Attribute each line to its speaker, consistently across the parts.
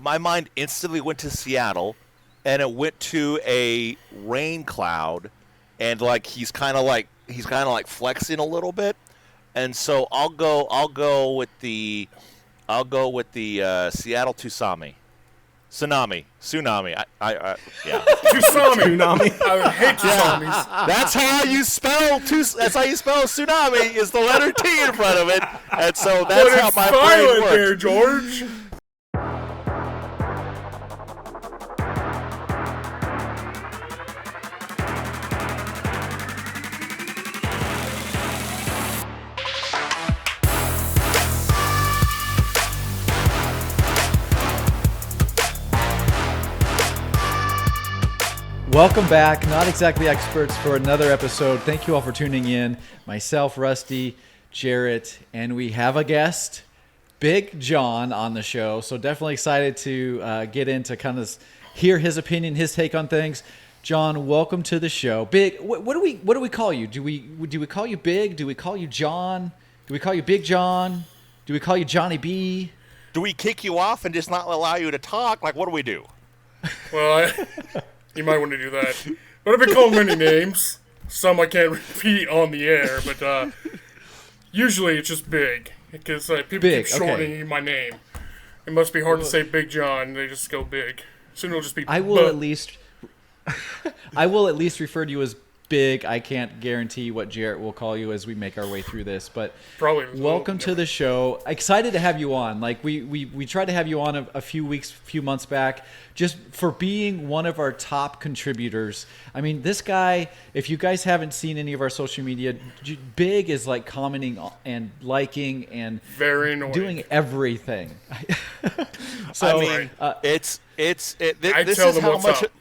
Speaker 1: my mind instantly went to Seattle, and it went to a rain cloud, and like he's kind of like flexing a little bit, and so I'll go with the Seattle tsunami. Yeah.
Speaker 2: Tsunami.
Speaker 3: I hate tsunamis.
Speaker 1: That's how you spell tsunami. Is the letter T in front of it, and so
Speaker 3: But
Speaker 1: that's how
Speaker 3: it's
Speaker 1: my brain
Speaker 3: silent
Speaker 1: works.
Speaker 3: there, George.
Speaker 4: Welcome back, Not Exactly Experts, for another episode. Thank you all for tuning in. Myself, Rusty, Jarrett, and we have a guest, Big John, on the show. So definitely excited to get into kind of hear his opinion, his take on things. John, welcome to the show. Big, what do we call you? Do we call you Big? Do we call you John? Do we call you Big John? Do we call you Johnny B?
Speaker 1: Do we kick you off and just not allow you to talk? Like, what do we do?
Speaker 3: Well, you might want to do that. But I've been called many names. Some I can't repeat on the air, but usually it's just Big. Because people
Speaker 4: Big,
Speaker 3: keep shortening my name. It must be hard to say Big John. They just go Big. Soon it'll just be
Speaker 4: I will at least refer to you as Big. I can't guarantee what Jarrett will call you as we make our way through this, but
Speaker 3: Probably
Speaker 4: welcome to the show. Excited to have you on. Like we tried to have you on a few months back, just for being one of our top contributors. I mean, this guy, if you guys haven't seen any of our social media, Big is like commenting and liking and
Speaker 3: very annoying.
Speaker 4: doing everything. So
Speaker 1: I mean, this
Speaker 3: tell
Speaker 1: is
Speaker 3: them
Speaker 1: how
Speaker 3: what's
Speaker 1: much.
Speaker 3: up.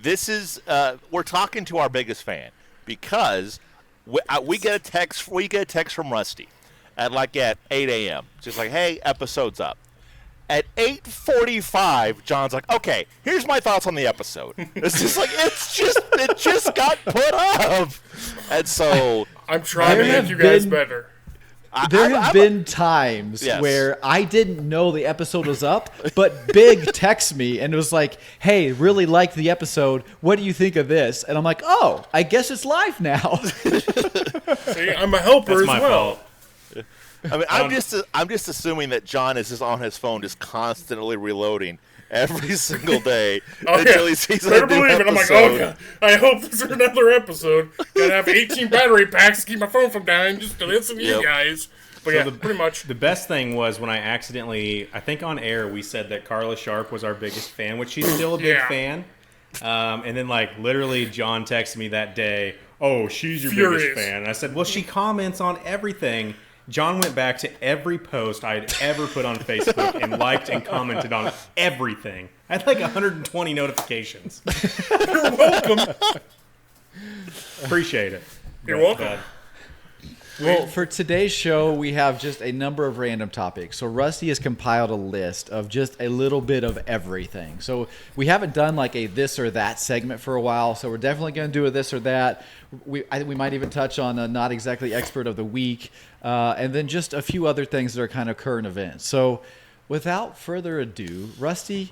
Speaker 1: This is we're talking to our biggest fan because we get a text from Rusty at 8 a.m. Just like, hey, episode's up. At 8:45, John's like, okay, here's my thoughts on the episode. It's just like it just got put up, and so
Speaker 3: I'm trying to
Speaker 4: There
Speaker 3: make
Speaker 4: have
Speaker 3: you guys
Speaker 4: been-
Speaker 3: better.
Speaker 4: There have been times
Speaker 1: Yes.
Speaker 4: where I didn't know the episode was up, but Big texts me and was like, hey, really liked the episode. What do you think of this? And I'm like, oh, I guess it's live now.
Speaker 3: See, I'm a helper
Speaker 2: That's
Speaker 3: as
Speaker 2: my
Speaker 3: well.
Speaker 2: fault.
Speaker 1: I mean, I'm just assuming that John is just on his phone, just constantly reloading every single day until he sees a
Speaker 3: Better
Speaker 1: new
Speaker 3: believe it. I'm like,
Speaker 1: episode.
Speaker 3: oh god, I hope this is another episode. Gotta have 18 battery packs to keep my phone from dying just to listen to you
Speaker 1: Yep.
Speaker 3: guys. But yeah, pretty much.
Speaker 2: The best thing was when I accidentally, I think on air, we said that Carla Sharp was our biggest fan, which she's still a big
Speaker 3: Yeah.
Speaker 2: fan. And then, literally, John texted me that day, oh, she's your
Speaker 3: Furious.
Speaker 2: biggest fan. And I said, well, she comments on everything. John went back to every post I'd ever put on Facebook and liked and commented on everything. I had 120 notifications.
Speaker 3: You're welcome.
Speaker 2: Appreciate it.
Speaker 3: You're
Speaker 2: But,
Speaker 3: welcome.
Speaker 4: Well, for today's show, we have just a number of random topics. So Rusty has compiled a list of just a little bit of everything. So we haven't done a this or that segment for a while. So we're definitely going to do a this or that. We might even touch on a Not Exactly Expert of the Week. And then just a few other things that are kind of current events. So without further ado, Rusty,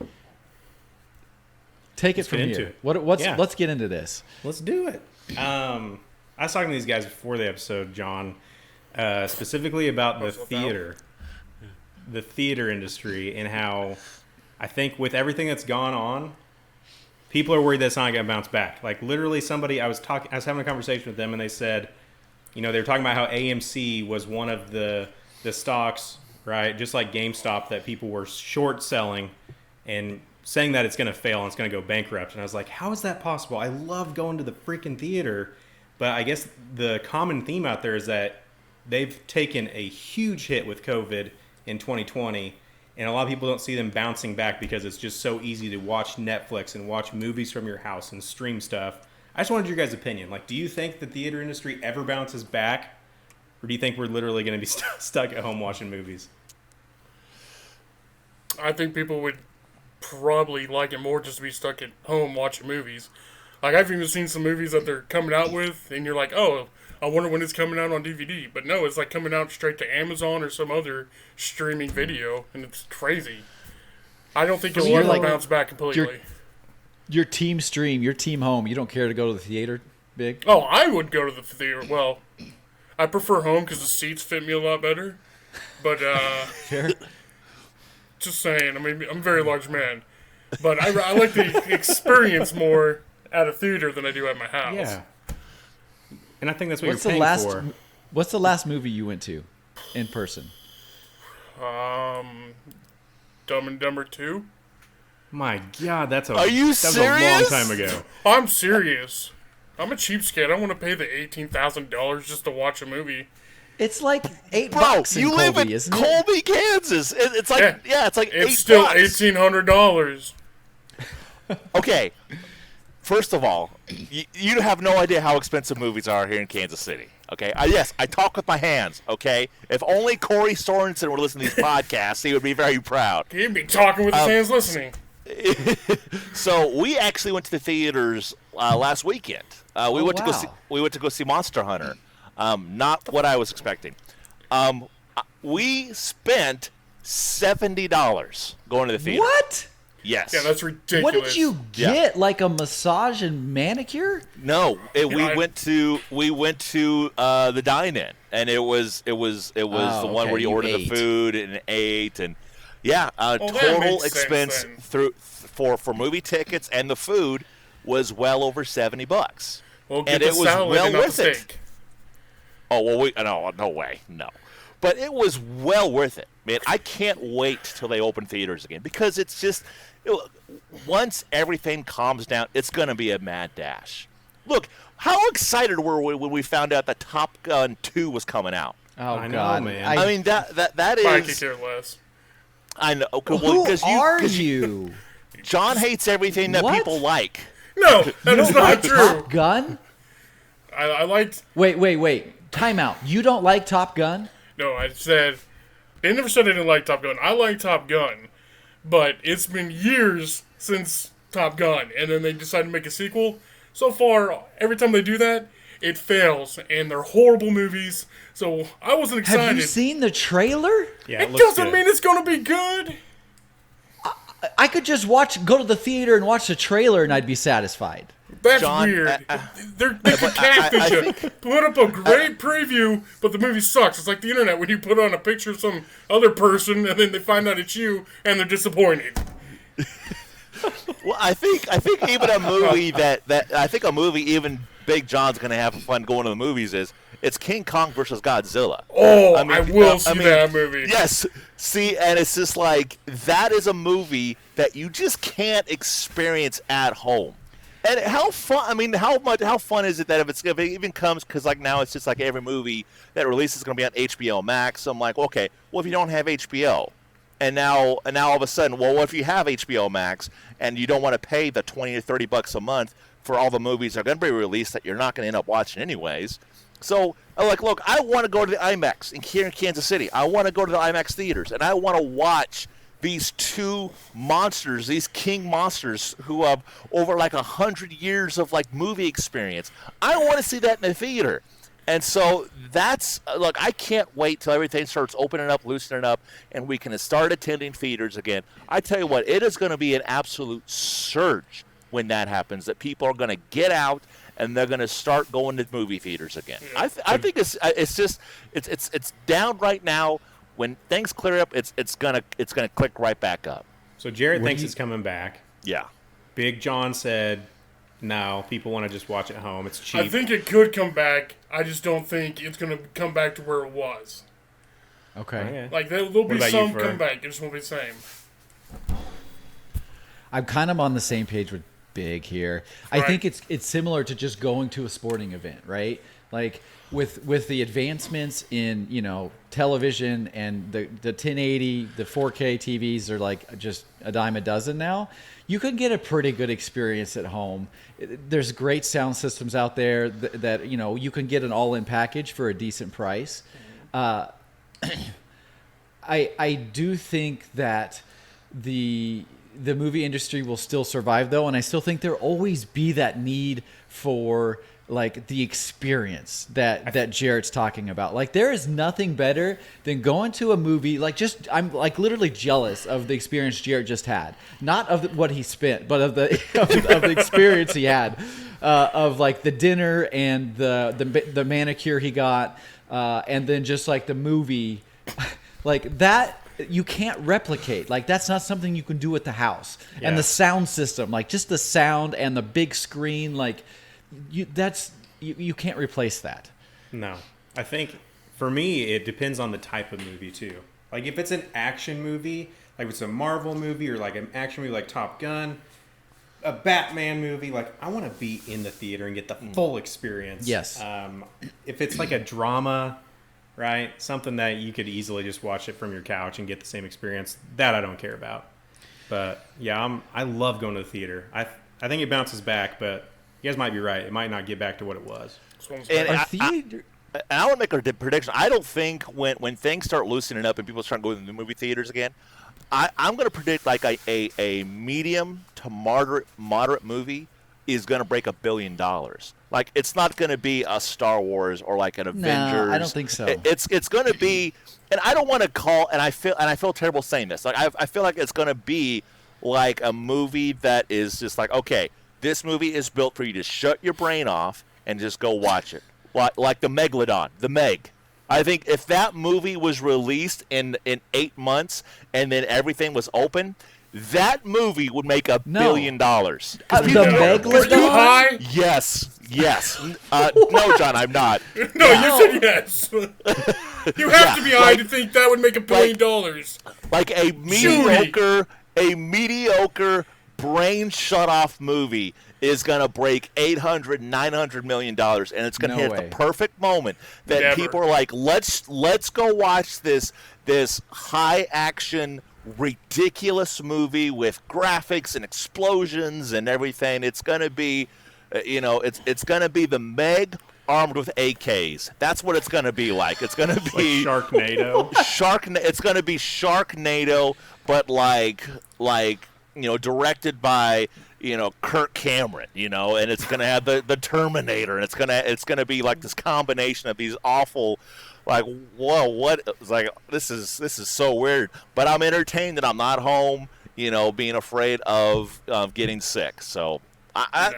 Speaker 4: take it from
Speaker 2: get into
Speaker 4: here.
Speaker 2: it. Yeah.
Speaker 4: Let's get into this.
Speaker 2: Let's do it. I was talking to these guys before the episode, John, specifically about the theater industry, and how I think with everything that's gone on, people are worried that it's not going to bounce back. Literally, somebody I was having a conversation with them, and they said, they were talking about how AMC was one of the stocks, right, just like GameStop, that people were short selling and saying that it's going to fail and it's going to go bankrupt. And I was like, how is that possible? I love going to the freaking theater. But I guess the common theme out there is that they've taken a huge hit with COVID in 2020, and a lot of people don't see them bouncing back because it's just so easy to watch Netflix and watch movies from your house and stream stuff. I just wanted your guys' opinion. Do you think the theater industry ever bounces back, or do you think we're literally going to be stuck at home watching movies?
Speaker 3: I think people would probably like it more just to be stuck at home watching movies. I've even seen some movies that they're coming out with, and you're like, oh, I wonder when it's coming out on DVD. But no, it's coming out straight to Amazon or some other streaming video, and it's crazy. I don't think
Speaker 4: So
Speaker 3: you'll
Speaker 4: you're
Speaker 3: ever
Speaker 4: like-
Speaker 3: bounce back completely.
Speaker 4: Your team stream, your team home. You don't care to go to the theater, Big?
Speaker 3: Oh, I would go to the theater. Well, I prefer home because the seats fit me a lot better. But
Speaker 4: Fair.
Speaker 3: just saying, I mean, I'm a very large man, but I like the experience more at a theater than I do at my house.
Speaker 2: Yeah. And I think that's what
Speaker 4: What's
Speaker 2: you're
Speaker 4: the
Speaker 2: paying
Speaker 4: last?
Speaker 2: for.
Speaker 4: What's the last movie you went to, in person?
Speaker 3: Dumb and Dumber 2.
Speaker 2: My God, that
Speaker 1: Are you
Speaker 2: was a long
Speaker 1: serious?
Speaker 2: time ago.
Speaker 3: I'm serious. I'm a cheapskate. I don't want to pay the $18,000 just to watch a movie.
Speaker 4: It's like $8
Speaker 1: Bro,
Speaker 4: in
Speaker 1: you live
Speaker 4: Colby,
Speaker 1: in
Speaker 4: isn't it?
Speaker 1: Colby, Kansas. It's like it's like
Speaker 3: It's
Speaker 1: $8.
Speaker 3: still $1,800.
Speaker 1: Okay, first of all, you have no idea how expensive movies are here in Kansas City. Okay, yes, I talk with my hands. Okay, if only Corey Sorensen were listening to these podcasts, he would be very proud.
Speaker 3: He'd be talking with his hands listening.
Speaker 1: So we actually went to the theaters last weekend. We went to go see.
Speaker 4: wow.
Speaker 1: We went to go see Monster Hunter. Not what I was expecting. We spent $70 going to the theater.
Speaker 4: What?
Speaker 1: Yes.
Speaker 3: Yeah, that's ridiculous.
Speaker 4: What did you
Speaker 1: Yeah.
Speaker 4: get? Like a massage and manicure?
Speaker 1: No, we
Speaker 3: I-
Speaker 1: went to the dine-in, and it was the one
Speaker 4: okay,
Speaker 1: where you
Speaker 4: you
Speaker 1: order the
Speaker 4: ate.
Speaker 1: food and ate, and yeah,
Speaker 3: that
Speaker 1: total
Speaker 3: makes sense
Speaker 1: expense
Speaker 3: then.
Speaker 1: for movie tickets and the food was well over $70.
Speaker 3: Well, get
Speaker 1: and
Speaker 3: the
Speaker 1: it was
Speaker 3: salad
Speaker 1: well
Speaker 3: and not the
Speaker 1: worth it.
Speaker 3: steak.
Speaker 1: Oh well, no way, no. But it was well worth it, man. I can't wait till they open theaters again because it's just once everything calms down, it's going to be a mad dash. Look, how excited were we when we found out that Top Gun 2 was coming out?
Speaker 4: Oh
Speaker 2: I know,
Speaker 4: God,
Speaker 2: man.
Speaker 1: I mean that
Speaker 3: I could
Speaker 1: is.
Speaker 3: care less.
Speaker 1: I know. Okay,
Speaker 4: who
Speaker 1: because
Speaker 4: are
Speaker 1: 'cause
Speaker 4: you?
Speaker 1: John hates everything that
Speaker 4: What?
Speaker 1: people like.
Speaker 3: No, that is not
Speaker 4: Like
Speaker 3: true.
Speaker 4: Top Gun?
Speaker 3: I liked.
Speaker 4: Wait. Time out. You don't like Top Gun?
Speaker 3: No, I said. They never said I didn't like Top Gun. I like Top Gun, but it's been years since Top Gun, and then they decided to make a sequel. So far, every time they do that, it fails, and they're horrible movies. So I wasn't excited.
Speaker 4: Have you seen the trailer?
Speaker 2: Yeah,
Speaker 3: It
Speaker 2: looks
Speaker 3: doesn't
Speaker 2: good.
Speaker 3: mean it's gonna be good.
Speaker 4: I could just go to the theater and watch the trailer and I'd be satisfied.
Speaker 3: That's
Speaker 1: John,
Speaker 3: weird. They could catfish you. Put up a great preview, but the movie sucks. It's like the internet when you put on a picture of some other person and then they find out it's you and they're disappointed.
Speaker 1: Well, I think even a movie that I think a movie even Big John's going to have fun going to the movies is it's King Kong versus Godzilla.
Speaker 3: Oh,
Speaker 1: I mean,
Speaker 3: I will
Speaker 1: I
Speaker 3: see
Speaker 1: mean,
Speaker 3: that movie.
Speaker 1: Yes. See, and it's just like that is a movie that you just can't experience at home. And how fun? I mean, how fun is it that if it even comes because like now it's just like every movie that releases is going to be on HBO Max. So I'm like, okay, well if you don't have HBO, and now all of a sudden, well, what if you have HBO Max and you don't want to pay the $20 or $30 a month for all the movies that are going to be released that you're not going to end up watching anyways? So, I'm like, look, I want to go to the IMAX here in Kansas City. I want to go to the IMAX theaters, and I want to watch these two monsters, these king monsters who have over like 100 years of like movie experience. I want to see that in the theater. And so that's, look, I can't wait till everything starts opening up, loosening up, and we can start attending theaters again. I tell you what, it is going to be an absolute surge when that happens, that people are going to get out and they're going to start going to movie theaters again. I think it's down right now. When things clear up, it's gonna click right back up.
Speaker 2: So Jared thinks it's coming back.
Speaker 1: Yeah.
Speaker 2: Big John said, no, people want to just watch it at home. It's cheap.
Speaker 3: I think it could come back. I just don't think it's going to come back to where it was.
Speaker 4: Okay.
Speaker 2: Okay.
Speaker 3: Like, there'll be
Speaker 2: about you,
Speaker 3: some
Speaker 2: Fur?
Speaker 3: comeback. It just won't be the same.
Speaker 4: I'm kind of on the same page with Big here. I
Speaker 3: Right.
Speaker 4: think it's similar to just going to a sporting event, right? Like with the advancements in, television and the 1080, the 4K TVs are like just a dime a dozen now. You can get a pretty good experience at home. There's great sound systems out there that you can get an all-in package for a decent price. I do think that the movie industry will still survive though, and I still think there'll always be that need for like the experience that Jarrett's talking about. Like there is nothing better than going to a movie. Like I'm like literally jealous of the experience Jarrett just had, not of what he spent, but of the of the experience he had, of like the dinner and the manicure he got, and then just like the movie, like that. You can't replicate. Like that's not something you can do at the house.
Speaker 2: Yeah.
Speaker 4: And the sound system, like just the sound and the big screen, like you can't replace that.
Speaker 2: No. I think for me it depends on the type of movie too. Like if it's an action movie, like if it's a Marvel movie or like an action movie like Top Gun, a Batman movie, like I want to be in the theater and get the full experience.
Speaker 4: Yes.
Speaker 2: If it's like a drama, right? Something that you could easily just watch it from your couch and get the same experience. That I don't care about. But yeah, I love going to the theater. I think it bounces back, but you guys might be right. It might not get back to what it was.
Speaker 1: And
Speaker 4: Our theater.
Speaker 1: I want to make a prediction. I don't think when things start loosening up and people start going to the movie theaters again, I'm going to predict like a medium to moderate movie is going to break $1 billion. Like it's not going to be a Star Wars or like an Avengers.
Speaker 4: I don't think so.
Speaker 1: It's going to be, and I don't want to call, and I feel terrible saying this. Like I feel like it's going to be like a movie that is just like, okay, this movie is built for you to shut your brain off and just go watch it. Like the Megalodon, the Meg. I think if that movie was released in 8 months and then everything was open, that movie would make $1 billion.
Speaker 4: The
Speaker 3: Are you
Speaker 4: Megalodon?
Speaker 3: high?
Speaker 1: Yes. No, John, I'm not.
Speaker 3: No, you said yes. You have to be high to think that would make $1 billion.
Speaker 1: Like a mediocre brain shut off movie is going to break $800-900 million, and it's going to hit
Speaker 4: way.
Speaker 1: the perfect moment that
Speaker 3: Never.
Speaker 1: people are like, let's go watch this high action ridiculous movie with graphics and explosions and everything. It's going to be it's going to be the Meg armed with AKs. That's what it's going to be like. It's going to be
Speaker 2: Sharknado.
Speaker 1: It's going to be Sharknado, but like directed by Kirk Cameron, and it's going to have the Terminator, and it's going to be like this combination of these awful, like, whoa, what? It's like this is so weird. But I'm entertained that I'm not home, being afraid of getting sick. So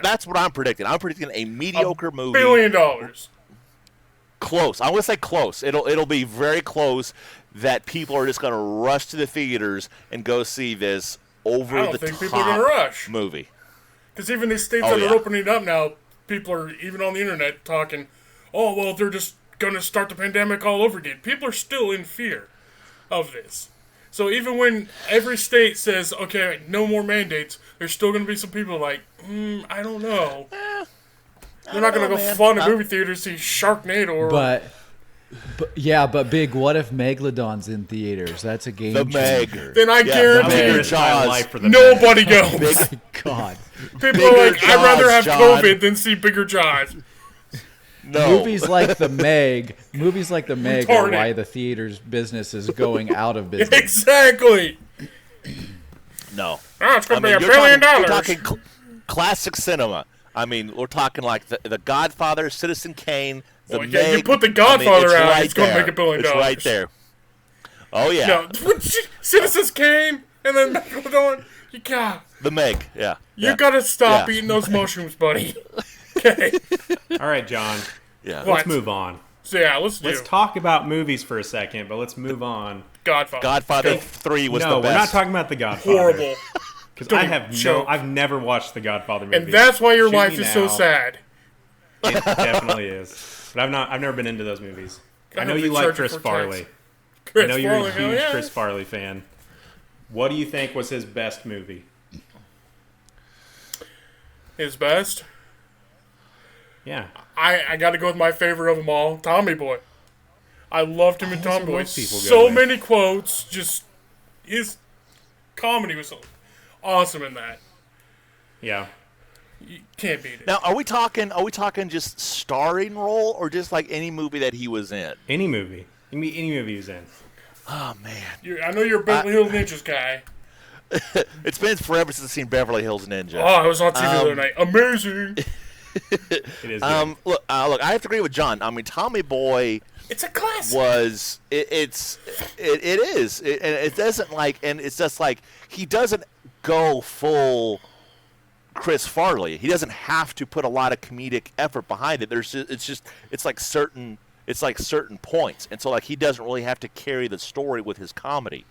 Speaker 1: that's what I'm predicting. I'm predicting a mediocre movie.
Speaker 3: $1 billion.
Speaker 1: Close. I'm going to say close. It'll be very close that people are just going to rush to the theaters and go see this
Speaker 3: I don't think people are gonna rush.
Speaker 1: movie.
Speaker 3: Because even these states
Speaker 1: Oh,
Speaker 3: that
Speaker 1: yeah.
Speaker 3: are opening up now, people are even on the internet talking, oh, well, they're just going to start the pandemic all over again. People are still in fear of this. So even when every state says, okay, no more mandates, there's still going to be some people like, I don't know. They're not going to go fund a movie theater to see Sharknado or...
Speaker 4: But Big, what if Megalodon's in theaters? That's a game
Speaker 1: The Meg.
Speaker 4: changer.
Speaker 3: Then I
Speaker 1: Yeah,
Speaker 3: guarantee
Speaker 1: the
Speaker 2: Bigger
Speaker 1: Meg.
Speaker 2: time life for the
Speaker 3: nobody goes.
Speaker 4: My God.
Speaker 3: People are
Speaker 1: Bigger
Speaker 3: like, I'd rather
Speaker 1: Jaws,
Speaker 3: have
Speaker 1: John.
Speaker 3: COVID than see bigger Jaws.
Speaker 1: No.
Speaker 4: Movies like the Meg are
Speaker 3: Retarded.
Speaker 4: why the theater's business is going out of business.
Speaker 3: Exactly.
Speaker 1: No.
Speaker 3: Oh, it's going to be $1
Speaker 1: you're
Speaker 3: billion.
Speaker 1: We're talking classic cinema. I mean, we're talking like the Godfather, Citizen Kane, the
Speaker 3: Well, yeah, you
Speaker 1: Meg.
Speaker 3: put The Godfather
Speaker 1: it's
Speaker 3: out,
Speaker 1: right
Speaker 3: it's gonna
Speaker 1: there.
Speaker 3: make $1 billion.
Speaker 1: It's right there. Oh yeah,
Speaker 3: No, Citizens Kane and then Megalodon.
Speaker 1: the Meg. Yeah.
Speaker 3: You gotta stop
Speaker 1: Yeah.
Speaker 3: eating those mushrooms, buddy. Okay.
Speaker 2: All right, John.
Speaker 1: Yeah.
Speaker 3: What?
Speaker 2: Let's move on.
Speaker 3: So yeah, let's
Speaker 2: Let's
Speaker 3: do
Speaker 2: talk about movies for a second, but let's move on.
Speaker 3: Godfather.
Speaker 1: Godfather 3 was
Speaker 2: No,
Speaker 1: the
Speaker 2: we're not
Speaker 1: best.
Speaker 2: talking about The Godfather.
Speaker 3: Horrible.
Speaker 2: Because
Speaker 3: Don't
Speaker 2: I've never watched The Godfather movie.
Speaker 3: And that's why your
Speaker 2: Shoot
Speaker 3: life
Speaker 2: me
Speaker 3: is so
Speaker 2: now.
Speaker 3: sad.
Speaker 2: It definitely is. But I've never been into those movies. I know
Speaker 3: hope
Speaker 2: you
Speaker 3: they
Speaker 2: like
Speaker 3: charge you
Speaker 2: Chris
Speaker 3: for
Speaker 2: Farley.
Speaker 3: tax.
Speaker 2: I
Speaker 3: Chris
Speaker 2: know you're
Speaker 3: Farley,
Speaker 2: a
Speaker 3: hell
Speaker 2: huge
Speaker 3: yeah.
Speaker 2: Chris Farley fan. What do you think was his best movie?
Speaker 3: His best.
Speaker 2: Yeah.
Speaker 3: I got to go with my favorite of them all, Tommy Boy. I loved him in
Speaker 2: That's what
Speaker 3: Tommy Boy.
Speaker 2: most people go
Speaker 3: So
Speaker 2: with.
Speaker 3: many quotes. Just his comedy was awesome in that.
Speaker 2: Yeah.
Speaker 3: You can't beat it.
Speaker 1: Now, are we talking just starring role or just like any movie that he was in?
Speaker 2: Any movie. Any movie he was in.
Speaker 1: Oh man.
Speaker 3: I know you're a Beverly Hills Ninjas guy.
Speaker 1: It's been forever since I've seen Beverly Hills Ninja.
Speaker 3: Oh, I was on TV the other night. Amazing.
Speaker 2: It is. Good.
Speaker 1: Look, I have to agree with John. I mean, Tommy Boy
Speaker 3: It's a classic.
Speaker 1: was it is. It doesn't like, and it's just like he doesn't go full Chris Farley. He doesn't have to put a lot of comedic effort behind it. It's like certain points, and so like he doesn't really have to carry the story with his comedy.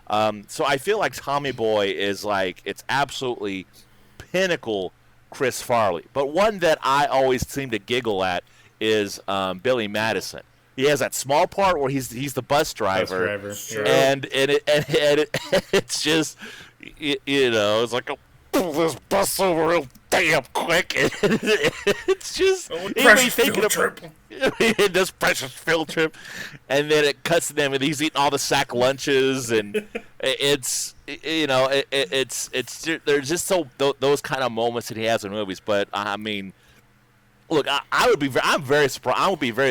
Speaker 1: So I feel like Tommy Boy is like, it's absolutely pinnacle Chris Farley. But one that I always seem to giggle at is Billy Madison. He has that small part where he's the bus driver,
Speaker 3: Sure.
Speaker 1: and it's just it's like pull this bus over real damn quick. It's just
Speaker 3: Precious field trip.
Speaker 1: this precious field trip, and then it cuts to them and he's eating all the sack lunches, and it's there's just those kind of moments that he has in movies. But I mean, look, I would be very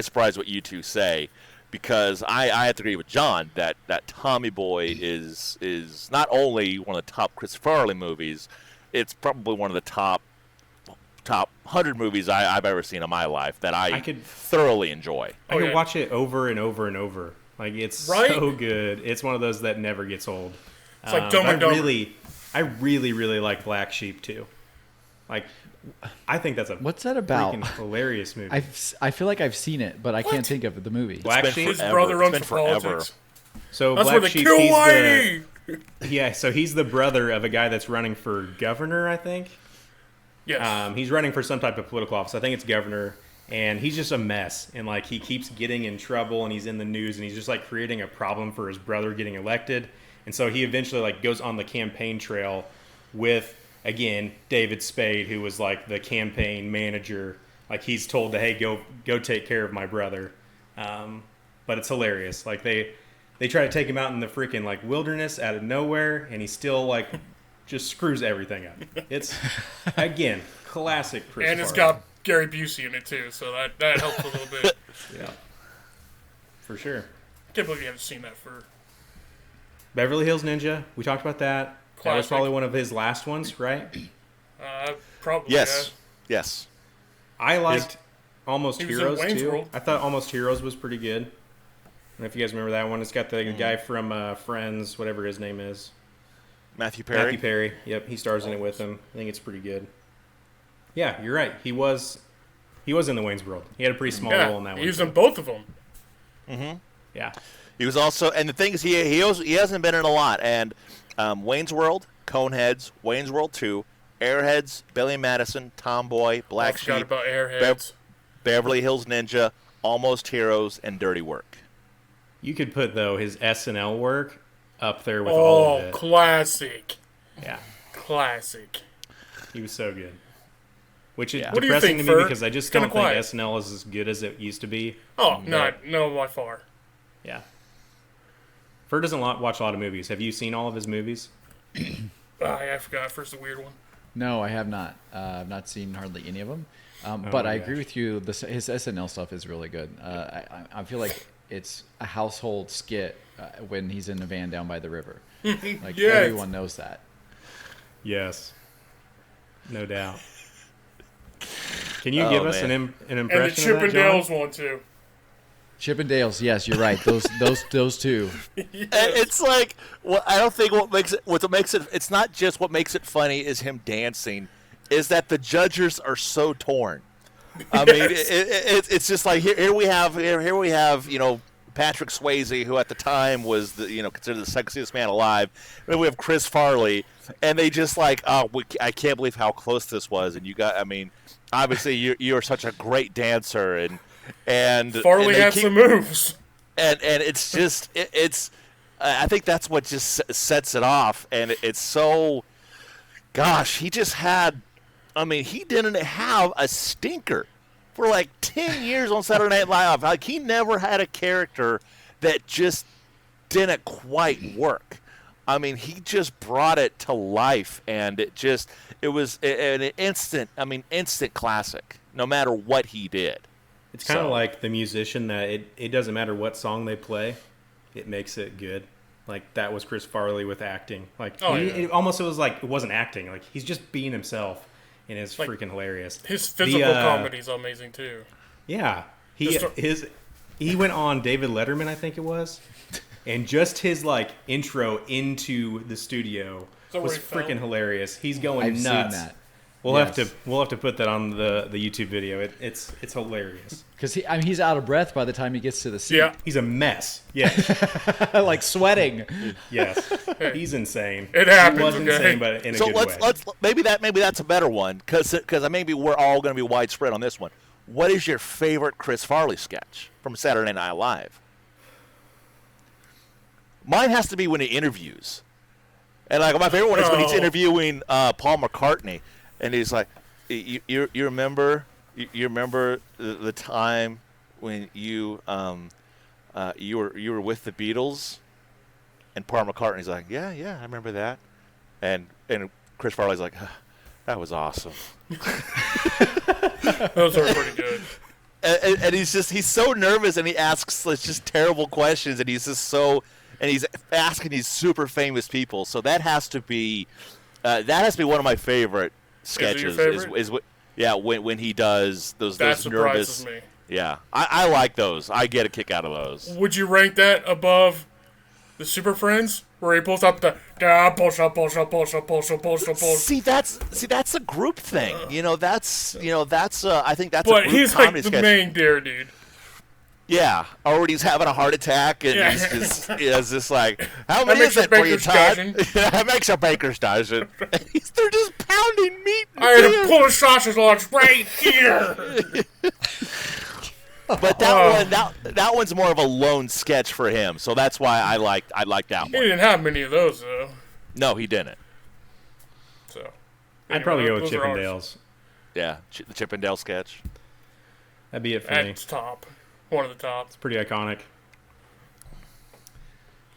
Speaker 1: surprised what you two say, because I have to agree with John that Tommy Boy is not only one of the top Chris Farley movies, it's probably one of the top 100 movies I've ever seen in my life that I could thoroughly enjoy.
Speaker 2: I could watch it over and over and over. Like, it's so good. It's one of those that never gets old.
Speaker 3: It's like Dumb and Dumber.
Speaker 2: I really like Black Sheep too. Like, I think that's
Speaker 4: What's that about?
Speaker 2: freaking hilarious movie.
Speaker 4: I feel like I've seen it, but I can't think of the movie.
Speaker 2: Black
Speaker 1: been
Speaker 2: Sheep.
Speaker 3: His
Speaker 1: forever.
Speaker 3: brother
Speaker 1: It's
Speaker 3: runs
Speaker 1: been
Speaker 3: for
Speaker 1: forever.
Speaker 3: politics.
Speaker 2: So
Speaker 3: That's
Speaker 2: Black
Speaker 3: where they
Speaker 2: Sheep,
Speaker 3: kill
Speaker 2: he's
Speaker 3: Whitey.
Speaker 2: so he's the brother of a guy that's running for governor, I think.
Speaker 3: Yes.
Speaker 2: He's running for some type of political office. I think it's governor, and he's just a mess. And like, he keeps getting in trouble, and he's in the news, and he's just like creating a problem for his brother getting elected. And so he eventually like goes on the campaign trail with, again, David Spade, who was like the campaign manager. Like, he's told to, hey, go take care of my brother. But it's hilarious. Like, they try to take him out in the freaking like wilderness out of nowhere, and he still like just screws everything up. It's, again, classic Chris
Speaker 3: and it's
Speaker 2: Farley.
Speaker 3: got Gary Busey in it too, so that helps a little bit.
Speaker 2: Yeah, for sure.
Speaker 3: Can't believe you haven't seen that for.
Speaker 2: Beverly Hills Ninja, we talked about that. That was
Speaker 3: Classic.
Speaker 2: probably one of his last ones, right?
Speaker 3: Probably.
Speaker 1: Yes, yes.
Speaker 2: I liked Almost
Speaker 3: He was in
Speaker 2: Heroes
Speaker 3: Wayne's
Speaker 2: too.
Speaker 3: World.
Speaker 2: I thought Almost Heroes was pretty good. I don't know if you guys remember that one. It's got the guy from Friends, whatever his name is.
Speaker 1: Matthew Perry.
Speaker 2: Matthew Perry. Yep, he stars in it with him. I think it's pretty good. Yeah, you're right. He was in the Wayne's World. He had a pretty small role in that
Speaker 3: Yeah,
Speaker 2: one.
Speaker 3: he was in both of them.
Speaker 2: Yeah.
Speaker 1: He was also, and the thing is, he hasn't been in a lot. And Wayne's World, Coneheads, Wayne's World 2, Airheads, Billy Madison, Tomboy, Black
Speaker 3: I forgot
Speaker 1: Sheep,
Speaker 3: about Airheads.
Speaker 1: Beverly Hills Ninja, Almost Heroes, and Dirty Work.
Speaker 2: You could put, though, his SNL work up there with all of
Speaker 3: Oh,
Speaker 2: it.
Speaker 3: classic.
Speaker 2: Yeah.
Speaker 3: Classic.
Speaker 2: He was so good. Which is
Speaker 1: Yeah.
Speaker 3: What do you
Speaker 2: depressing
Speaker 3: think,
Speaker 2: to me
Speaker 3: Fer?
Speaker 2: because I just
Speaker 3: It's kinda
Speaker 2: don't think
Speaker 3: quiet.
Speaker 2: SNL is as good as it used to be.
Speaker 3: Oh,
Speaker 2: But,
Speaker 3: no, by far.
Speaker 2: Yeah. Fur doesn't watch a lot of movies. Have you seen all of his movies?
Speaker 3: I forgot. First, a weird one.
Speaker 4: No, I have not. I've not seen hardly any of them. But I
Speaker 2: gosh.
Speaker 4: agree with you. His SNL stuff is really good. I feel like it's a household skit when he's in the van down by the river. Like,
Speaker 3: Yes.
Speaker 4: everyone knows that.
Speaker 2: Yes. No doubt. Can you
Speaker 1: Oh,
Speaker 2: give us
Speaker 1: man.
Speaker 2: an
Speaker 3: And the
Speaker 2: impression of that, John?
Speaker 3: Chippendales one, too.
Speaker 4: Chippendales, yes, you're right. Those two.
Speaker 1: And it's like, well, I don't think what makes it. It's not just what makes it funny is him dancing, is that the judges are so torn. I mean, it's just like here we have Patrick Swayze, who at the time was considered the sexiest man alive. And then we have Chris Farley, and they just like, I can't believe how close this was. And obviously you're such a great dancer, and
Speaker 3: Farley
Speaker 1: and they
Speaker 3: had
Speaker 1: keep-
Speaker 3: some moves.
Speaker 1: and it's just it's I think that's what just sets it off, and it's so, gosh, he just had, he didn't have a stinker for like 10 years on Saturday Night Live. Like, he never had a character that just didn't quite work. He just brought it to life, and it was an instant classic, no matter what he did.
Speaker 2: It's kind of
Speaker 1: So-
Speaker 2: like the musician that it doesn't matter what song they play, it makes it good. like that was Chris Farley with acting. Like
Speaker 3: Oh, yeah.
Speaker 2: it almost was like it wasn't acting. Like he's just being himself, and it's
Speaker 3: Like,
Speaker 2: freaking hilarious.
Speaker 3: His physical comedy's amazing too.
Speaker 2: Yeah,
Speaker 3: Just
Speaker 2: he went on David Letterman, I think it was, and just his like intro into the studio
Speaker 3: that
Speaker 2: was
Speaker 3: where he fell?
Speaker 2: freaking hilarious. He's going
Speaker 4: I've
Speaker 2: nuts.
Speaker 4: seen that.
Speaker 2: We'll
Speaker 4: Yes.
Speaker 2: have to put that on the YouTube video. It's hilarious.
Speaker 4: Because he's out of breath by the time he gets to the seat.
Speaker 3: Yeah,
Speaker 2: He's a mess. Yes,
Speaker 4: Like sweating.
Speaker 2: yes. He's insane.
Speaker 3: It happens,
Speaker 2: He was
Speaker 3: okay?
Speaker 2: insane, but in a
Speaker 1: So
Speaker 2: good way.
Speaker 1: let's maybe that's a better one because maybe we're all going to be widespread on this one. What is your favorite Chris Farley sketch from Saturday Night Live? Mine has to be when he interviews, and like my favorite one is when he's
Speaker 3: Oh.
Speaker 1: interviewing Paul McCartney, and he's like, "You remember the time when you were with the Beatles?" And Paul McCartney's like, "Yeah, I remember that," and Chris Farley's like, "That was awesome."
Speaker 3: those are pretty good.
Speaker 1: And he's so nervous, and he asks just terrible questions, and he's asking these super famous people. So that has to be one of my favorite sketches.
Speaker 3: favorite?
Speaker 1: When he does those
Speaker 3: That
Speaker 1: nervous.
Speaker 3: surprises me.
Speaker 1: Yeah, I like those. I get a kick out of those.
Speaker 3: Would you rank that above the Super Friends, where he pulls out the bullshit?
Speaker 1: See, that's a group thing. I think that's a
Speaker 3: But
Speaker 1: group
Speaker 3: he's like
Speaker 1: comedy
Speaker 3: the
Speaker 1: sketch.
Speaker 3: main dare dude.
Speaker 1: Yeah, or when he's having a heart attack and
Speaker 3: Yeah.
Speaker 1: he's just like, how many
Speaker 3: makes
Speaker 1: is
Speaker 3: a
Speaker 1: it for you,
Speaker 3: baker's
Speaker 1: Todd?
Speaker 3: dozen.
Speaker 1: That makes a baker's dozen. They're just pounding meat.
Speaker 3: I had to pull a sausage lunch right here.
Speaker 1: But that one's more of a lone sketch for him, so that's why I like that
Speaker 3: He
Speaker 1: one.
Speaker 3: didn't have many of those though.
Speaker 1: No, he didn't.
Speaker 3: So
Speaker 2: I'd probably go with
Speaker 3: those are ours.
Speaker 2: Chippendales.
Speaker 1: Yeah, the Chippendale sketch.
Speaker 2: That'd be it for me.
Speaker 3: At top, one of the tops.
Speaker 2: Pretty iconic.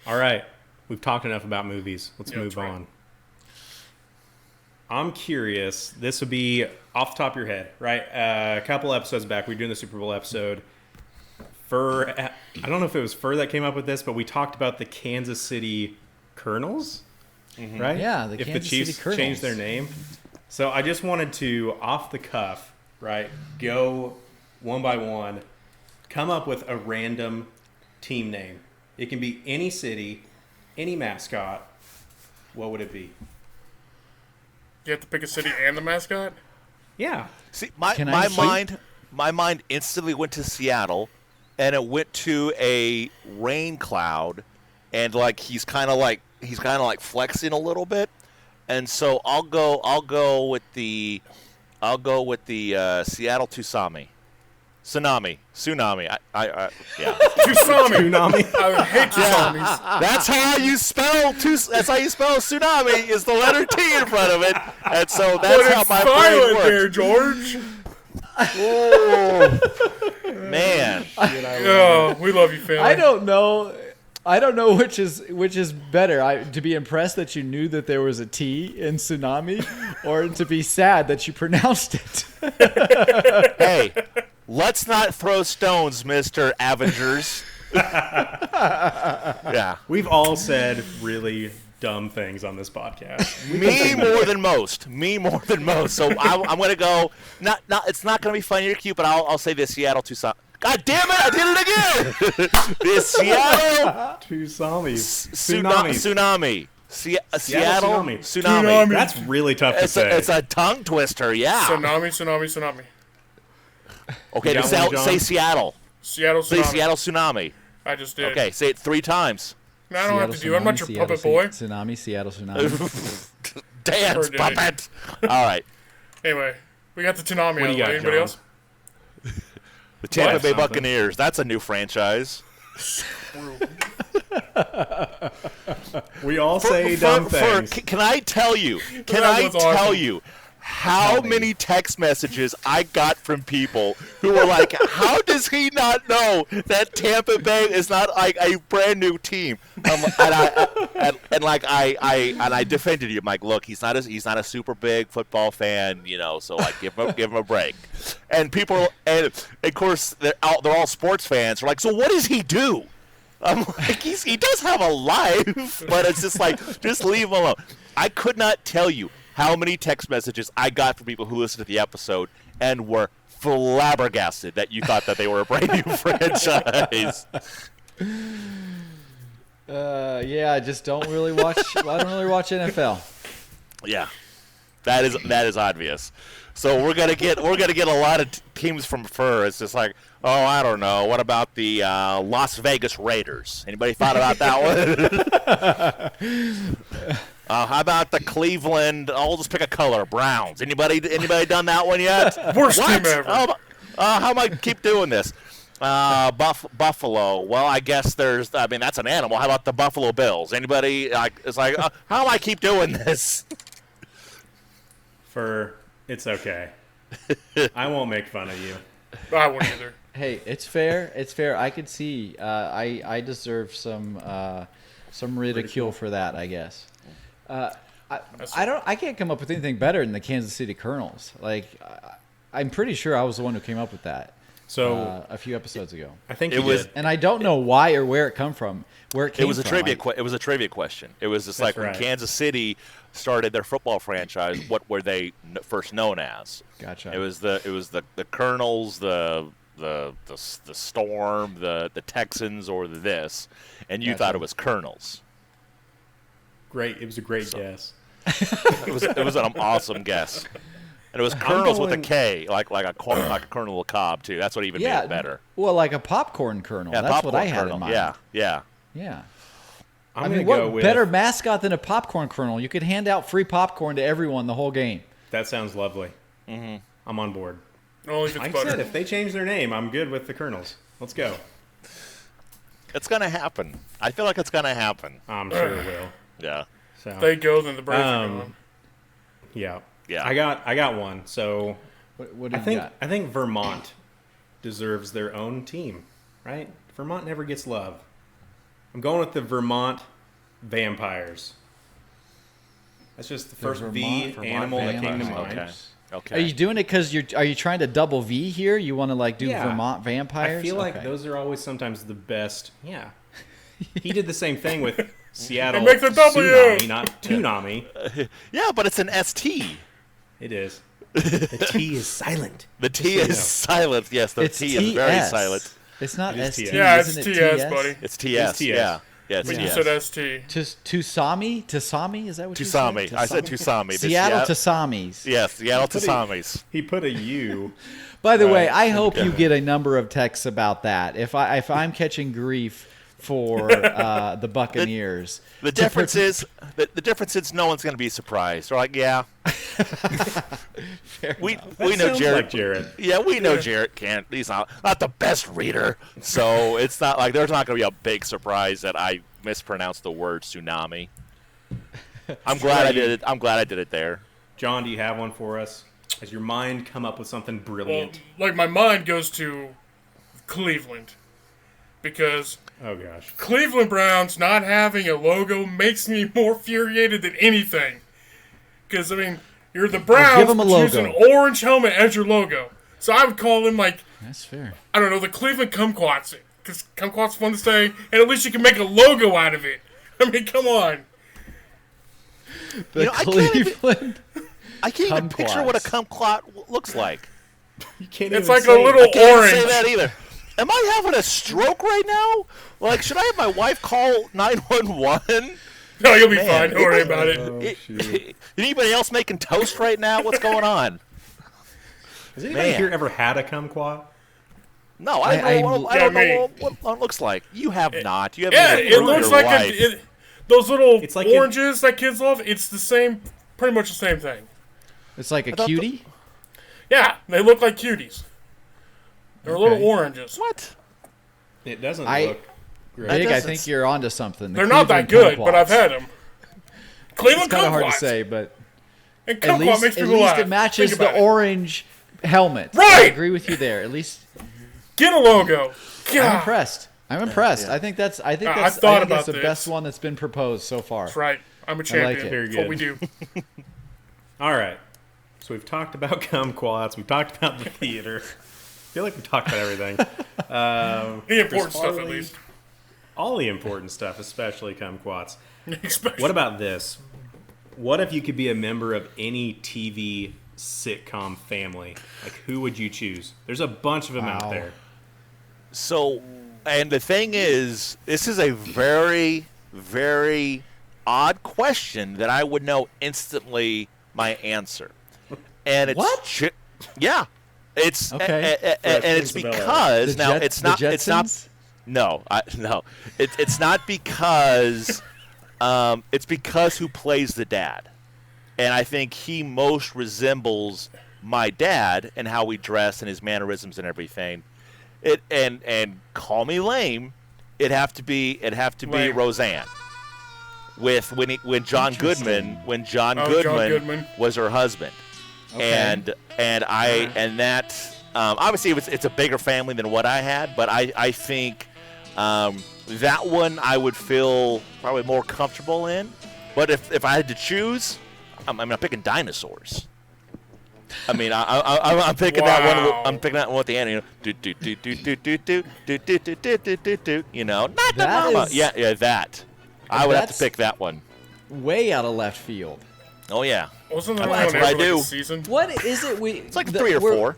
Speaker 2: All right, we've talked enough about movies. Let's
Speaker 3: Yeah,
Speaker 2: move
Speaker 3: that's right.
Speaker 2: on. I'm curious. This would be off the top of your head, right? A couple episodes back, we were doing the Super Bowl episode. I don't know if it was Fur that came up with this, but we talked about the Kansas City Colonels, right?
Speaker 4: Yeah, the
Speaker 2: if
Speaker 4: Kansas
Speaker 2: the Chiefs
Speaker 4: City Colonels.
Speaker 2: changed their name. So I just wanted to, off the cuff, right, go one by one, come up with a random team name. It can be any city, any mascot. What would it be?
Speaker 3: You have to pick a city and the mascot.
Speaker 2: Yeah.
Speaker 1: See,
Speaker 4: Can I
Speaker 1: my mind instantly went to Seattle, and it went to a rain cloud, and like he's kind of like flexing a little bit, and so I'll go with the Seattle Tsunami. Tsunami. I yeah.
Speaker 3: Tsunami. I hate tsunamis.
Speaker 1: That's how you spell tsunami is the letter T in front of it, and so
Speaker 3: But
Speaker 1: that's how
Speaker 3: it's
Speaker 1: my brain
Speaker 3: silent
Speaker 1: works.
Speaker 3: there, George.
Speaker 1: Oh, man.
Speaker 3: Oh, we love you, family.
Speaker 4: I don't know which is better. To be impressed that you knew that there was a T in tsunami, or to be sad that you pronounced it.
Speaker 1: Hey, let's not throw stones, Mr. Avengers. Yeah.
Speaker 2: We've all said really dumb things on this podcast.
Speaker 1: Me more than most. So I'm going to go, it's not going to be funny or cute, but I'll say the Seattle Tucson. God damn it, I did it again! The Seattle
Speaker 2: Two zombies.
Speaker 1: Tsunami. Seattle
Speaker 2: Tsunami.
Speaker 1: Tsunami.
Speaker 2: That's really tough to say.
Speaker 1: It's a tongue twister, yeah.
Speaker 3: Tsunami.
Speaker 1: Okay,
Speaker 2: You got one, John?
Speaker 1: say Seattle.
Speaker 3: Seattle
Speaker 1: Say
Speaker 3: tsunami.
Speaker 1: Seattle Tsunami.
Speaker 3: I just did.
Speaker 1: Okay, say it 3 times.
Speaker 3: No, I don't have to do. I'm not your
Speaker 4: Seattle,
Speaker 3: puppet boy.
Speaker 4: Tsunami, Seattle, tsunami.
Speaker 1: Dance,
Speaker 3: Sure did.
Speaker 1: puppet. All right.
Speaker 3: Anyway, we got the tsunami.
Speaker 2: What do you got,
Speaker 3: Anybody
Speaker 2: John?
Speaker 3: else?
Speaker 1: The Tampa
Speaker 2: What?
Speaker 1: Bay
Speaker 2: Something.
Speaker 1: Buccaneers. That's a new franchise.
Speaker 2: We all say dumb things.
Speaker 1: Can I tell you? Can
Speaker 3: That
Speaker 1: I
Speaker 3: was
Speaker 1: tell
Speaker 3: awesome.
Speaker 1: you how many text messages I got from people who were like, "How does he not know that Tampa Bay is not like a brand new team?" And I defended him. Like, look, he's not a super big football fan, So like, give him a break. And people, and of course, they're all sports fans. Are like, so what does he do? I'm like, he does have a life, but it's just like, just leave him alone. I could not tell you how many text messages I got from people who listened to the episode and were flabbergasted that you thought that they were a brand new franchise.
Speaker 4: Yeah, I just don't really watch. I don't really watch NFL.
Speaker 1: Yeah, that is obvious. So we're gonna get a lot of teams from Fur. It's just like, oh, I don't know. What about the Las Vegas Raiders? Anybody thought about that one? How about the Cleveland? I'll just pick a color. Browns. Anybody done that one yet?
Speaker 3: Worst
Speaker 1: What?
Speaker 3: team ever.
Speaker 1: How am I keep doing this? Buffalo. Well, I guess there's. I mean, that's an animal. How about the Buffalo Bills? Anybody? It's like, how do I keep doing this?
Speaker 2: It's okay. I won't make fun of you.
Speaker 3: I won't either.
Speaker 4: Hey, it's fair. It's fair. I could see. I deserve some ridicule for that, I guess. I can't come up with anything better than the Kansas City Colonels. Like, I'm pretty sure I was the one who came up with that.
Speaker 2: So
Speaker 4: a few episodes ago,
Speaker 2: I think
Speaker 1: It
Speaker 2: you
Speaker 1: was-
Speaker 2: did.
Speaker 4: and I don't know why or where it come from. Where it came
Speaker 1: It was a
Speaker 4: from.
Speaker 1: trivia. It was a trivia question. It was just
Speaker 2: That's
Speaker 1: like
Speaker 2: right.
Speaker 1: when Kansas City started their football franchise. What were they first known as?
Speaker 4: Gotcha.
Speaker 1: It was the Colonels, the Storm, the Texans, or the this, and you thought it was Colonels.
Speaker 2: Great. It was a great guess.
Speaker 1: It was an awesome guess, and it was Colonels with a
Speaker 2: going-
Speaker 1: K, like a Colonel of Cobb too. That's what even made it better.
Speaker 4: Well, like a popcorn kernel.
Speaker 1: Yeah,
Speaker 4: That's what I
Speaker 1: popcorn
Speaker 4: had
Speaker 1: Colonel.
Speaker 4: in mind.
Speaker 1: Yeah.
Speaker 4: Yeah.
Speaker 2: I'm
Speaker 4: I
Speaker 2: gonna
Speaker 4: mean,
Speaker 2: go
Speaker 4: what
Speaker 2: with
Speaker 4: better mascot than a popcorn kernel? You could hand out free popcorn to everyone the whole game.
Speaker 2: That sounds lovely. Mm-hmm. I'm on board.
Speaker 3: Only if it's
Speaker 2: Like I said,
Speaker 3: butter.
Speaker 2: if they change their name, I'm good with the Colonels. Let's go.
Speaker 1: It's gonna happen. I feel like it's gonna happen.
Speaker 2: I'm sure it will.
Speaker 1: Yeah.
Speaker 2: So
Speaker 3: They go, then the Braves are going.
Speaker 2: yeah.
Speaker 1: Yeah.
Speaker 2: I got one. So
Speaker 4: What do
Speaker 2: I
Speaker 4: you
Speaker 2: think
Speaker 4: got?
Speaker 2: I think Vermont deserves their own team, right? Vermont never gets love. I'm going with the Vermont Vampires. That's just the first V
Speaker 4: Vermont
Speaker 2: animal that came to
Speaker 4: Vampires.
Speaker 2: mind.
Speaker 1: Okay.
Speaker 4: Are you doing it because are you trying to double V here? You want to like do
Speaker 2: Yeah.
Speaker 4: Vermont vampires?
Speaker 2: I feel like
Speaker 4: Okay.
Speaker 2: those are always sometimes the best. Yeah. He did the same thing with Seattle.
Speaker 3: It makes a W!
Speaker 2: Tsunami, not Toonami.
Speaker 1: Yeah, but it's an ST.
Speaker 2: It is. The T is silent.
Speaker 1: The T
Speaker 2: so you
Speaker 1: is
Speaker 2: know.
Speaker 1: silent. Yes, the
Speaker 4: It's
Speaker 1: T is very
Speaker 4: TS.
Speaker 1: silent.
Speaker 4: It's not
Speaker 2: It is
Speaker 4: ST.
Speaker 2: TS.
Speaker 3: Yeah, it's
Speaker 4: isn't it
Speaker 3: TS, buddy.
Speaker 1: It's TS.
Speaker 2: It's TS.
Speaker 1: Yeah. Yeah, it's
Speaker 3: But you
Speaker 1: TS.
Speaker 3: said ST.
Speaker 4: Tusami? Tusami? Is that what you said?
Speaker 1: Tusami. I said Tusami.
Speaker 4: Seattle Tusamis.
Speaker 1: Yes, Seattle Tusamis.
Speaker 2: He put a U.
Speaker 4: By the way,
Speaker 2: Right.
Speaker 4: I hope you get a number of texts about that. If I'm catching grief for the Buccaneers,
Speaker 1: The difference is the difference is no one's going to be surprised. They're like, yeah, we know
Speaker 2: Sounds
Speaker 1: Jared.
Speaker 2: like Jared.
Speaker 1: Yeah, we know Jarrett can't. He's not the best reader, so it's not like there's not going to be a big surprise that I mispronounced the word tsunami. I'm glad I did it. I'm glad I did it there.
Speaker 2: John, do you have one for us? Has your mind come up with something
Speaker 3: Well,
Speaker 2: brilliant?
Speaker 3: like my mind goes to Cleveland because
Speaker 2: Oh gosh.
Speaker 3: Cleveland Browns not having a logo makes me more infuriated than anything. Because I mean, you're the Browns,
Speaker 4: give 'em a
Speaker 3: but you use an
Speaker 4: logo.
Speaker 3: orange helmet as your logo. So I would call them like
Speaker 4: that's fair.
Speaker 3: I don't know, the Cleveland Kumquats. Because Kumquat's fun to say, and at least you can make a logo out of it. I mean, come on.
Speaker 4: The
Speaker 1: You know, I can't even-
Speaker 4: Cleveland.
Speaker 1: I can't even picture what a kumquat looks like.
Speaker 2: You can't
Speaker 3: It's
Speaker 2: even
Speaker 3: like a
Speaker 2: say it.
Speaker 3: little
Speaker 1: I can't
Speaker 3: orange.
Speaker 1: even say that either. Am I having a stroke right now? Like, should I have my wife call 911?
Speaker 3: No, you'll be
Speaker 1: Man,
Speaker 3: fine. Don't worry
Speaker 1: anybody-
Speaker 3: about it.
Speaker 2: Oh, shoot.
Speaker 1: Anybody else making toast right now? What's going on?
Speaker 2: Has anybody
Speaker 1: Man.
Speaker 2: here ever had a kumquat?
Speaker 1: No, I don't know, I
Speaker 3: Yeah,
Speaker 1: don't
Speaker 3: me.
Speaker 1: know what it looks like. You have not. You haven't
Speaker 3: Yeah,
Speaker 1: even
Speaker 3: it
Speaker 1: proved
Speaker 3: looks
Speaker 1: your
Speaker 3: like
Speaker 1: wife.
Speaker 3: those little
Speaker 2: It's like
Speaker 3: oranges that kids love. It's the same, pretty much the same thing.
Speaker 4: It's like a
Speaker 1: thought the-
Speaker 4: cutie.
Speaker 3: Yeah, they look like cuties. They're little
Speaker 4: Okay.
Speaker 3: oranges.
Speaker 1: What?
Speaker 2: It doesn't
Speaker 4: I-
Speaker 2: look great.
Speaker 4: Big, I
Speaker 1: doesn't
Speaker 4: think
Speaker 1: s-
Speaker 4: you're onto something. The
Speaker 3: They're not that
Speaker 4: Cleveland
Speaker 3: good, but I've
Speaker 4: kumquats.
Speaker 3: had them. Cleveland
Speaker 4: It's kind of hard to
Speaker 3: Kumquats.
Speaker 4: say, but
Speaker 3: And
Speaker 4: at
Speaker 3: kumquat
Speaker 4: least,
Speaker 3: makes
Speaker 4: at
Speaker 3: people
Speaker 4: least
Speaker 3: laugh.
Speaker 4: it matches
Speaker 3: Think
Speaker 4: the
Speaker 3: about it.
Speaker 4: orange helmet. I
Speaker 3: Right!
Speaker 4: agree with you there. At least
Speaker 3: Get a logo.
Speaker 4: I'm
Speaker 3: God.
Speaker 4: impressed. I'm impressed. I think that's. I think
Speaker 3: I've
Speaker 4: that's.
Speaker 3: thought
Speaker 4: I think
Speaker 3: about
Speaker 4: that's the
Speaker 3: this.
Speaker 4: best one that's been proposed so far.
Speaker 3: That's right. I'm a champion.
Speaker 4: it.
Speaker 2: Very
Speaker 3: That's what we
Speaker 2: good.
Speaker 3: do.
Speaker 2: All right. So we've talked about kumquats. We've talked about the theater. I feel like we talked about everything.
Speaker 3: The important stuff, at
Speaker 2: Farley.
Speaker 3: least.
Speaker 2: all the important stuff, especially kumquats.
Speaker 3: Especially-
Speaker 2: What about this? What if you could be a member of any TV sitcom family? Like, who would you choose? There's a bunch of them out
Speaker 4: Wow.
Speaker 2: there.
Speaker 1: So, and the thing is, this is a very, very odd question that I would know instantly my answer. And it's
Speaker 4: What?
Speaker 1: Yeah, it's
Speaker 4: Okay.
Speaker 1: and it's
Speaker 2: Prince of Bel-Air.
Speaker 1: because now
Speaker 4: Jet-
Speaker 1: it's not
Speaker 4: the
Speaker 1: it's not
Speaker 4: Jetsons?
Speaker 1: no no it's not because it's because who plays the dad, and I think he most resembles my dad and how we dress and his mannerisms and everything. It and call me lame, it'd have to be
Speaker 3: Lame.
Speaker 1: Roseanne. With when John Goodman
Speaker 3: John Goodman.
Speaker 1: was her husband.
Speaker 4: Okay.
Speaker 1: And that obviously it's a bigger family than what I had, but I think that one I would feel probably more comfortable in. But if I had to choose, I'm picking dinosaurs. I mean, I'm picking that one.
Speaker 3: Wow.
Speaker 1: I'm picking that one with the end. You know, do do do do do do do do do do do do do do. You know, not the
Speaker 4: That
Speaker 1: mama.
Speaker 4: is-
Speaker 1: Yeah, that. I would have to
Speaker 4: That's-
Speaker 1: pick that one.
Speaker 4: Way out of left field.
Speaker 1: Oh yeah,
Speaker 3: Wasn't that
Speaker 1: That's
Speaker 3: one
Speaker 1: what I
Speaker 3: every,
Speaker 1: do.
Speaker 3: like, season?
Speaker 4: What is it?
Speaker 1: it's like 3 or 4.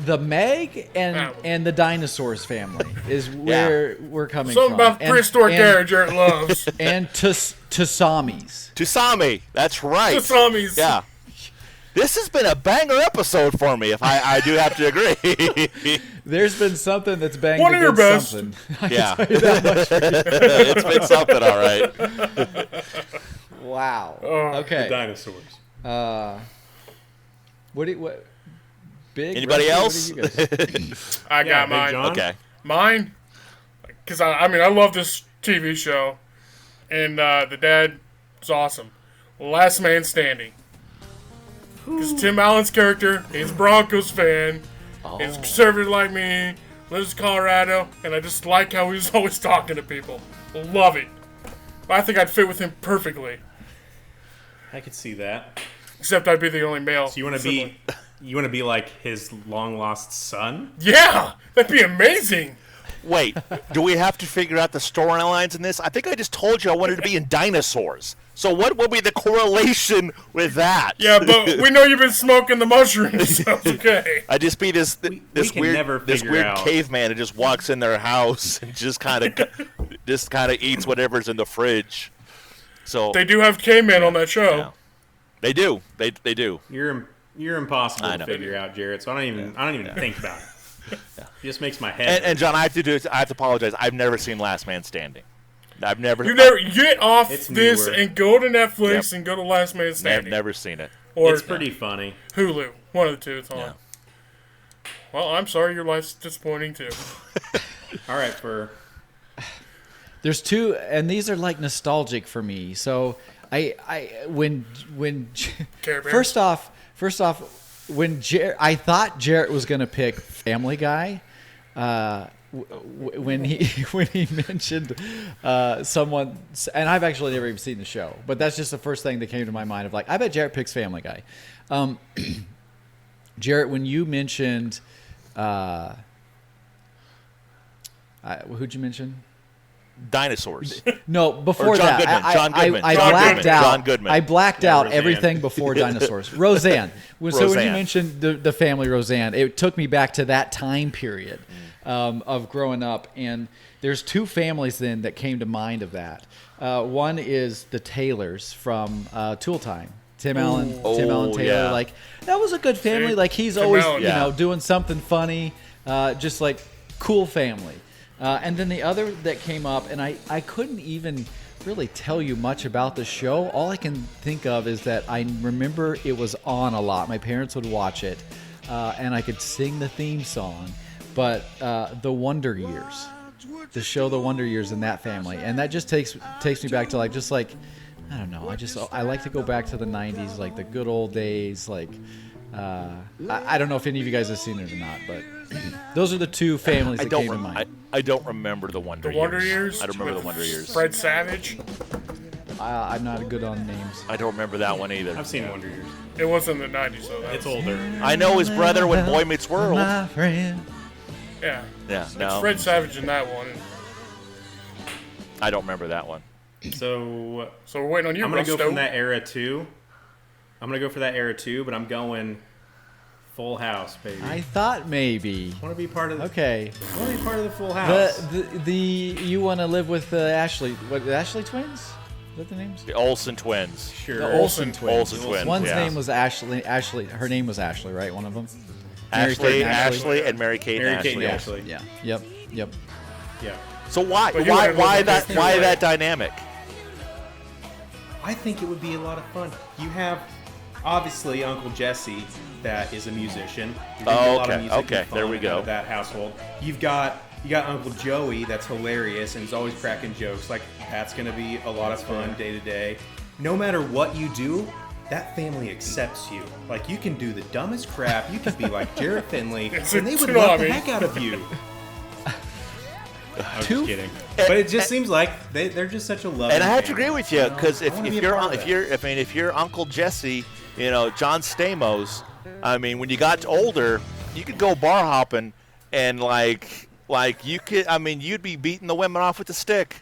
Speaker 4: The Meg
Speaker 3: Yeah.
Speaker 4: and the dinosaurs family is where we're coming
Speaker 3: Something
Speaker 4: from.
Speaker 3: about the prehistoric era Jared loves.
Speaker 4: And Tasamis.
Speaker 1: Tusami, that's right.
Speaker 3: Tasamis.
Speaker 1: Yeah. This has been a banger episode for me, if I do have to agree.
Speaker 4: There's been something that's banged
Speaker 3: One of your
Speaker 4: against
Speaker 3: best.
Speaker 4: something.
Speaker 1: Yeah. It's been something, all right.
Speaker 4: Wow.
Speaker 3: Oh,
Speaker 4: Okay.
Speaker 2: Dinosaurs.
Speaker 4: What? Big.
Speaker 1: Anybody
Speaker 4: Rusty, what
Speaker 1: else?
Speaker 4: do you guys-
Speaker 3: I
Speaker 2: Yeah,
Speaker 3: got
Speaker 2: Big
Speaker 3: mine.
Speaker 2: John.
Speaker 1: Okay.
Speaker 3: Mine, because I mean I love this TV show, and the dad is awesome. Last Man Standing. Because Tim Allen's character, he's a Broncos fan, he's conservative like me, lives in Colorado, and I just like how he's always talking to people. Love it. I think I'd fit with him perfectly,
Speaker 2: I could see that.
Speaker 3: except I'd be the only male.
Speaker 2: So you want to
Speaker 3: sibling.
Speaker 2: be like his long lost son?
Speaker 3: Yeah, that'd be amazing.
Speaker 1: Wait, do we have to figure out the storylines in this? I think I just told you I wanted to be in dinosaurs. So what will be the correlation with that?
Speaker 3: Yeah, but we know you've been smoking the mushrooms, so it's okay.
Speaker 1: I just be this
Speaker 2: we can
Speaker 1: weird
Speaker 2: never
Speaker 1: this
Speaker 2: figure
Speaker 1: weird
Speaker 2: out.
Speaker 1: caveman who just walks in their house and just kind of eats whatever's in the fridge. So
Speaker 3: They do have cavemen on that show.
Speaker 1: Yeah. they do. They do.
Speaker 2: You're impossible
Speaker 1: I
Speaker 2: to
Speaker 1: know.
Speaker 2: figure out, Jarrett. So I don't even think about it. It just makes my head.
Speaker 1: And John, I have to apologize. I've never seen Last Man Standing. I've never
Speaker 3: You never get off
Speaker 2: It's
Speaker 3: this
Speaker 2: newer.
Speaker 3: and go to Netflix
Speaker 1: Yep.
Speaker 3: and go to Last Man Standing
Speaker 1: never seen it.
Speaker 3: or
Speaker 2: it's pretty funny.
Speaker 3: Hulu. One of the two. It's on.
Speaker 1: Yeah.
Speaker 3: Well, I'm sorry, your life's disappointing too.
Speaker 2: All right, for
Speaker 4: There's two, and these are like nostalgic for me. So when
Speaker 3: Care Bears?
Speaker 4: first off, when I thought Jarrett was gonna pick Family Guy, when he mentioned someone, and I've actually never even seen the show, but that's just the first thing that came to my mind of like, I bet Jarrett picks Family Guy. Jarrett, when you mentioned, who'd you mention?
Speaker 1: Dinosaurs.
Speaker 4: No, before
Speaker 1: Or John
Speaker 4: that,
Speaker 1: Goodman, John Goodman,
Speaker 4: I
Speaker 3: John
Speaker 4: blacked
Speaker 3: Goodman,
Speaker 4: out.
Speaker 1: John Goodman.
Speaker 4: I blacked
Speaker 2: Yeah,
Speaker 4: out
Speaker 2: Roseanne.
Speaker 4: everything before dinosaurs. Roseanne. So when you
Speaker 1: Roseanne.
Speaker 4: mentioned the family Roseanne, it took me back to that time period of growing up. And there's two families then that came to mind of that. One is the Taylors from Tool Time. Tim Allen Taylor.
Speaker 1: yeah.
Speaker 4: Like that was a good family.
Speaker 3: See?
Speaker 4: Like he's
Speaker 3: Tim
Speaker 4: always
Speaker 3: Allen.
Speaker 1: Yeah.
Speaker 4: doing something funny. Just like cool family. And then the other that came up, and I couldn't even really tell you much about the show. All I can think of is that I remember it was on a lot. My parents would watch it, and I could sing the theme song. But The Wonder Years, the show The Wonder Years in that family, and that just takes me back to like I don't know. I like to go back to the '90s, like the good old days. Like I don't know if any of you guys have seen it or not, but those are the two families that came to mind.
Speaker 1: I don't remember the Wonder
Speaker 3: The
Speaker 1: Years.
Speaker 3: Wonder Years.
Speaker 1: I don't remember
Speaker 3: with
Speaker 1: the Wonder Years.
Speaker 3: Fred Savage.
Speaker 4: I'm not good on names.
Speaker 1: I don't remember that one either.
Speaker 2: I've seen Wonder Years.
Speaker 3: It wasn't in the '90s, though.
Speaker 2: It's older.
Speaker 1: I know his brother when Boy Meets World.
Speaker 4: My friend.
Speaker 3: Yeah.
Speaker 1: Yeah, no.
Speaker 3: Fred Savage in that one.
Speaker 1: I don't remember that one.
Speaker 2: So
Speaker 3: So we're waiting on you,
Speaker 2: I'm gonna go
Speaker 3: Rusto.
Speaker 2: from that era too. But I'm going Full House, baby.
Speaker 4: I thought maybe.
Speaker 2: want to be part of.
Speaker 4: Okay.
Speaker 2: I want to be part of the Full House.
Speaker 4: The you want to live with Ashley? What, the Ashley twins? Is that the names?
Speaker 1: The Olsen twins.
Speaker 2: Sure.
Speaker 4: The Olsen twins.
Speaker 1: Olsen twins.
Speaker 4: One's
Speaker 1: yeah.
Speaker 4: name was Ashley. Ashley. Her name was Ashley, right? One of them.
Speaker 1: Ashley,
Speaker 4: Ashley.
Speaker 1: and Mary Kate and
Speaker 2: Mary-Kate
Speaker 1: Ashley.
Speaker 2: and
Speaker 4: Yeah.
Speaker 2: Ashley.
Speaker 4: Yeah. Yep.
Speaker 2: Yeah.
Speaker 1: So why
Speaker 3: But you wouldn't live with this
Speaker 1: why
Speaker 3: anyway.
Speaker 1: that dynamic?
Speaker 2: I think it would be a lot of fun. You have obviously Uncle Jesse, that is a musician. You're gonna get a lot of
Speaker 1: okay,
Speaker 2: music and
Speaker 1: okay, there
Speaker 2: fun
Speaker 1: we
Speaker 2: out
Speaker 1: go.
Speaker 2: of that household. You got Uncle Joey, that's hilarious and he's always cracking jokes. Like that's gonna be a lot of fun day to day. No matter what you do, that family accepts you. Like you can do the dumbest crap. You can be like Jarrett Finley,
Speaker 3: It's
Speaker 2: and
Speaker 3: a
Speaker 2: they would love the
Speaker 3: tsunami.
Speaker 2: heck out of you. I was
Speaker 4: Two-
Speaker 2: just kidding, but it just seems like they're just such a loving.
Speaker 1: And I have to
Speaker 2: family,
Speaker 1: agree with you because
Speaker 2: I wanna be a part of that.
Speaker 1: if you're Uncle Jesse, John Stamos, I mean, when you got older, you could go bar hopping and like you could. I mean, you'd be beating the women off with the stick.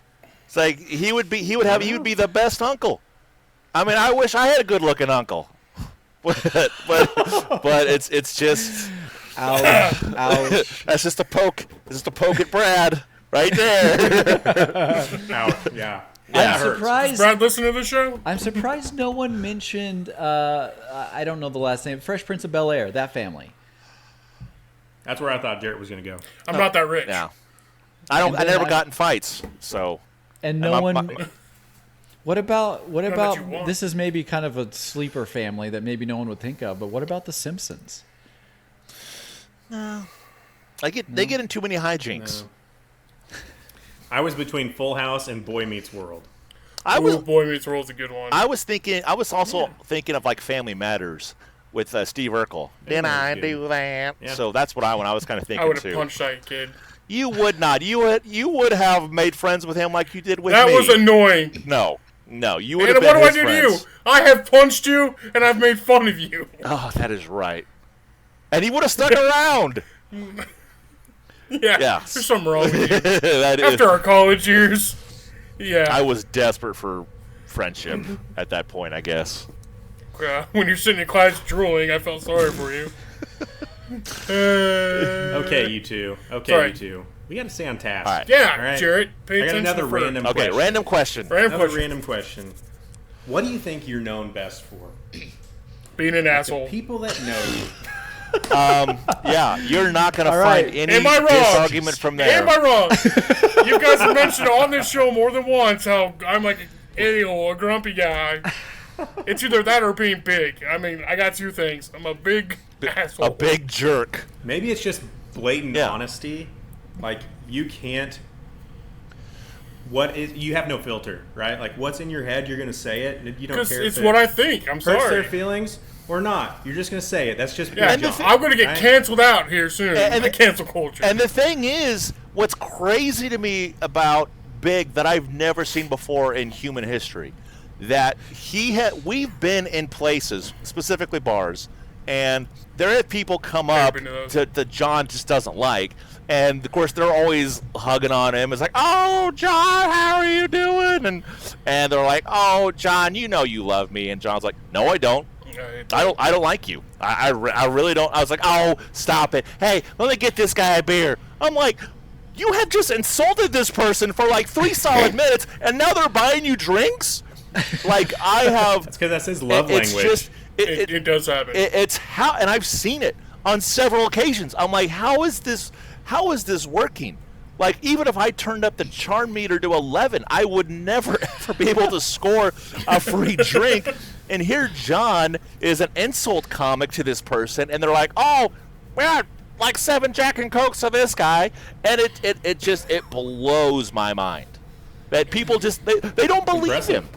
Speaker 1: It's like he would be the best uncle. I mean, I wish I had a good looking uncle, but it's just
Speaker 4: Ouch. Ouch.
Speaker 1: that's just a poke. It's just a poke at Brad right there.
Speaker 2: Ouch, yeah.
Speaker 4: I'm surprised.
Speaker 3: Brad, listen to the show.
Speaker 4: I'm surprised no one mentioned. I don't know the last name. Fresh Prince of Bel Air. That family.
Speaker 2: That's where I thought Jarrett was gonna go.
Speaker 3: I'm not that rich.
Speaker 1: No, I don't.
Speaker 4: And
Speaker 1: I
Speaker 4: then
Speaker 1: never got in fights, so.
Speaker 4: And no
Speaker 1: my-
Speaker 4: one.
Speaker 1: my-
Speaker 4: What about
Speaker 3: that you want.
Speaker 4: this is maybe kind of a sleeper family that maybe no one would think of, but what about the Simpsons?
Speaker 1: they get in too many hijinks.
Speaker 2: I was between Full House and Boy Meets World.
Speaker 1: I was
Speaker 3: Boy Meets World's a good one.
Speaker 1: I was also thinking of like Family Matters with Steve Urkel. Did I
Speaker 2: good.
Speaker 1: do that?
Speaker 2: Yeah.
Speaker 1: So that's what I was kind of
Speaker 3: I
Speaker 1: thinking
Speaker 3: would have
Speaker 1: too.
Speaker 3: punched that kid.
Speaker 1: You would not. You would have made friends with him like you did with
Speaker 3: That
Speaker 1: me.
Speaker 3: was annoying.
Speaker 1: No, you would
Speaker 3: And
Speaker 1: have
Speaker 3: what
Speaker 1: been
Speaker 3: do I
Speaker 1: his
Speaker 3: do to
Speaker 1: friends.
Speaker 3: you? I have punched you and I've made fun of you.
Speaker 1: Oh, that is right. And he would have stuck around.
Speaker 3: Yeah.
Speaker 1: Yes.
Speaker 3: There's something wrong with you.
Speaker 1: That is-
Speaker 3: After our college years. Yeah.
Speaker 1: I was desperate for friendship at that point, I guess.
Speaker 3: When you're sitting in class drooling, I felt sorry for you.
Speaker 2: Okay, you two. Okay,
Speaker 3: Sorry.
Speaker 2: you two. We got to stay on task.
Speaker 1: All right.
Speaker 3: Yeah,
Speaker 2: All right.
Speaker 3: Jarrett, pay
Speaker 2: I got
Speaker 3: attention.
Speaker 2: another
Speaker 3: to Fred.
Speaker 2: random
Speaker 1: Okay,
Speaker 2: question.
Speaker 1: random question.
Speaker 3: Random
Speaker 2: Another
Speaker 3: question.
Speaker 2: random question. What do you think you're known best for?
Speaker 3: Being an asshole.
Speaker 2: People that know you.
Speaker 1: Yeah, you're not going to
Speaker 4: All
Speaker 1: find
Speaker 4: right.
Speaker 1: any
Speaker 3: Am I wrong?
Speaker 1: disargument from there.
Speaker 3: Am I wrong? You guys have mentioned on this show more than once how I'm like a grumpy guy. It's either that or being big. I mean, I got two things. I'm a big asshole.
Speaker 1: A big jerk.
Speaker 2: Maybe it's just blatant
Speaker 1: Yeah.
Speaker 2: honesty. Like you can't. You have no filter, right? Like what's in your head, you're gonna say it, and you don't
Speaker 3: Because
Speaker 2: care.
Speaker 3: it's
Speaker 2: if it
Speaker 3: what I think. I'm
Speaker 2: hurts their
Speaker 3: sorry.
Speaker 2: feelings or not. You're just gonna say it. That's just
Speaker 3: Yeah,
Speaker 2: your job,
Speaker 3: I'm gonna get
Speaker 2: right?
Speaker 3: canceled out here soon.
Speaker 1: And
Speaker 3: the
Speaker 1: the-
Speaker 3: cancel culture.
Speaker 1: And the thing is, what's crazy to me about Big that I've never seen before in human history, that we've been in places, specifically bars, and there have people come
Speaker 3: Never
Speaker 1: up
Speaker 3: been to those.
Speaker 1: that John just doesn't like, and of course they're always hugging on him. It's like, "Oh, John, how are you doing?" And they're like, "Oh, John, you know you love me," and John's like, "No, I don't. I don't like you. I really don't." I was like, "Oh, stop it. Hey, let me get this guy a beer." I'm like, you have just insulted this person for like 3 solid minutes, and now they're buying you drinks? Like, I have...
Speaker 2: That's because that's his love
Speaker 1: it's
Speaker 2: language.
Speaker 1: just...
Speaker 3: It does happen.
Speaker 1: It's how... And I've seen it on several occasions. I'm like, how is this working? Like, even if I turned up the charm meter to 11, I would never, ever be able to score a free drink. And here John is an insult comic to this person, and they're like, "Oh, we got like 7 Jack and Cokes to this guy," and it just blows my mind that people just they don't believe
Speaker 2: Impressive.
Speaker 1: him.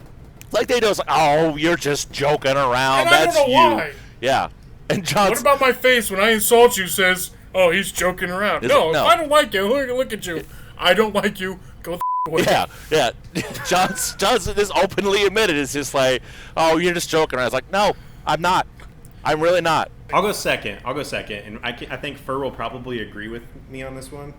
Speaker 1: Like they just like, "Oh, you're just joking around.
Speaker 3: And I don't
Speaker 1: That's
Speaker 3: know
Speaker 1: you."
Speaker 3: why.
Speaker 1: Yeah, and John's
Speaker 3: What about my face when I insult you says, "Oh, he's joking around"? No,
Speaker 1: No.
Speaker 3: if I don't like you, look at you. I don't like you. Go the away.
Speaker 1: Yeah. Johnson is openly admitted. It's just like, "Oh, you're just joking around." It's like, no, I'm not. I'm really not.
Speaker 2: I'll go second, and I think Fur will probably agree with me on this one.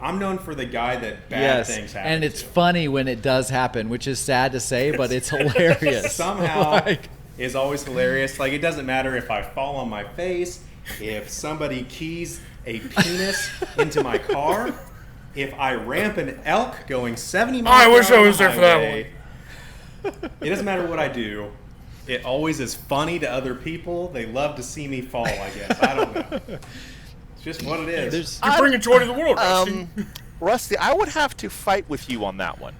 Speaker 2: I'm known for the guy that bad
Speaker 4: Yes,
Speaker 2: things happen
Speaker 4: and it's
Speaker 2: to.
Speaker 4: funny when it does happen, which is sad to say, but it's hilarious.
Speaker 2: Somehow
Speaker 4: Like,
Speaker 2: is always hilarious. Like, it doesn't matter if I fall on my face, if somebody keys a penis into my car, if I ramp an elk going 70 miles
Speaker 3: I wish
Speaker 2: per hour
Speaker 3: I
Speaker 2: on
Speaker 3: was
Speaker 2: the
Speaker 3: there for that
Speaker 2: highway. It doesn't matter what I do. It always is funny to other people. They love to see me fall, I guess. I don't know. It's just what it is.
Speaker 4: there's
Speaker 3: You're bringing joy to the world, Rusty.
Speaker 1: Rusty, I would have to fight with you on that one.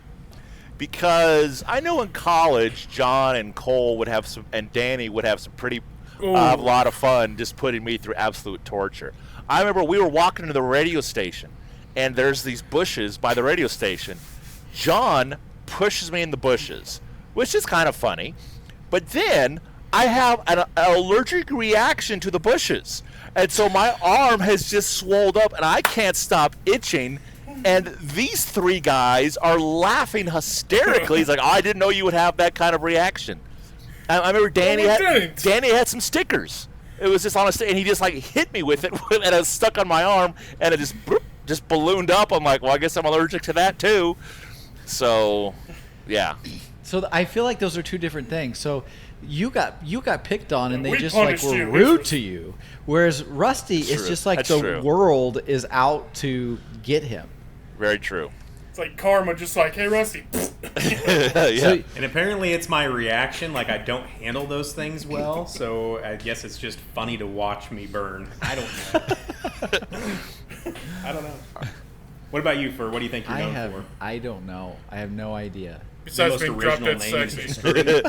Speaker 1: Because I know in college, John and Cole would have some, and Danny would have some pretty
Speaker 3: Ooh.
Speaker 1: lot of fun just putting me through absolute torture. I remember we were walking to the radio station, and there's these bushes by the radio station. John pushes me in the bushes, which is kind of funny. But then I have an allergic reaction to the bushes. And so my arm has just swelled up, and I can't stop itching. And these three guys are laughing hysterically. He's like, oh, I didn't know you would have that kind of reaction. I remember Danny had some stickers. It was just on a stick, and he just like hit me with it, and it was stuck on my arm, and it just ballooned up. I'm like, well, I guess I'm allergic to that too. So, yeah.
Speaker 4: So I feel like those are two different things. So you got picked on, and they
Speaker 3: We
Speaker 4: just like
Speaker 3: punished
Speaker 4: were
Speaker 3: you.
Speaker 4: rude to you. Whereas Rusty is
Speaker 1: True.
Speaker 4: just like
Speaker 1: That's
Speaker 4: the
Speaker 1: true.
Speaker 4: world is out to get him.
Speaker 1: Very true.
Speaker 3: It's like karma, just like, hey, Rusty.
Speaker 1: Yeah.
Speaker 4: So
Speaker 2: And apparently it's my reaction. Like, I don't handle those things well. So I guess it's just funny to watch me burn. I don't know. I don't know. What about you, Fur? What do you think you're known for?
Speaker 4: I don't know. I have no idea.
Speaker 3: Besides
Speaker 2: The
Speaker 3: being
Speaker 2: most
Speaker 3: drop
Speaker 2: original
Speaker 3: dead
Speaker 2: name in
Speaker 3: sexy.
Speaker 2: history.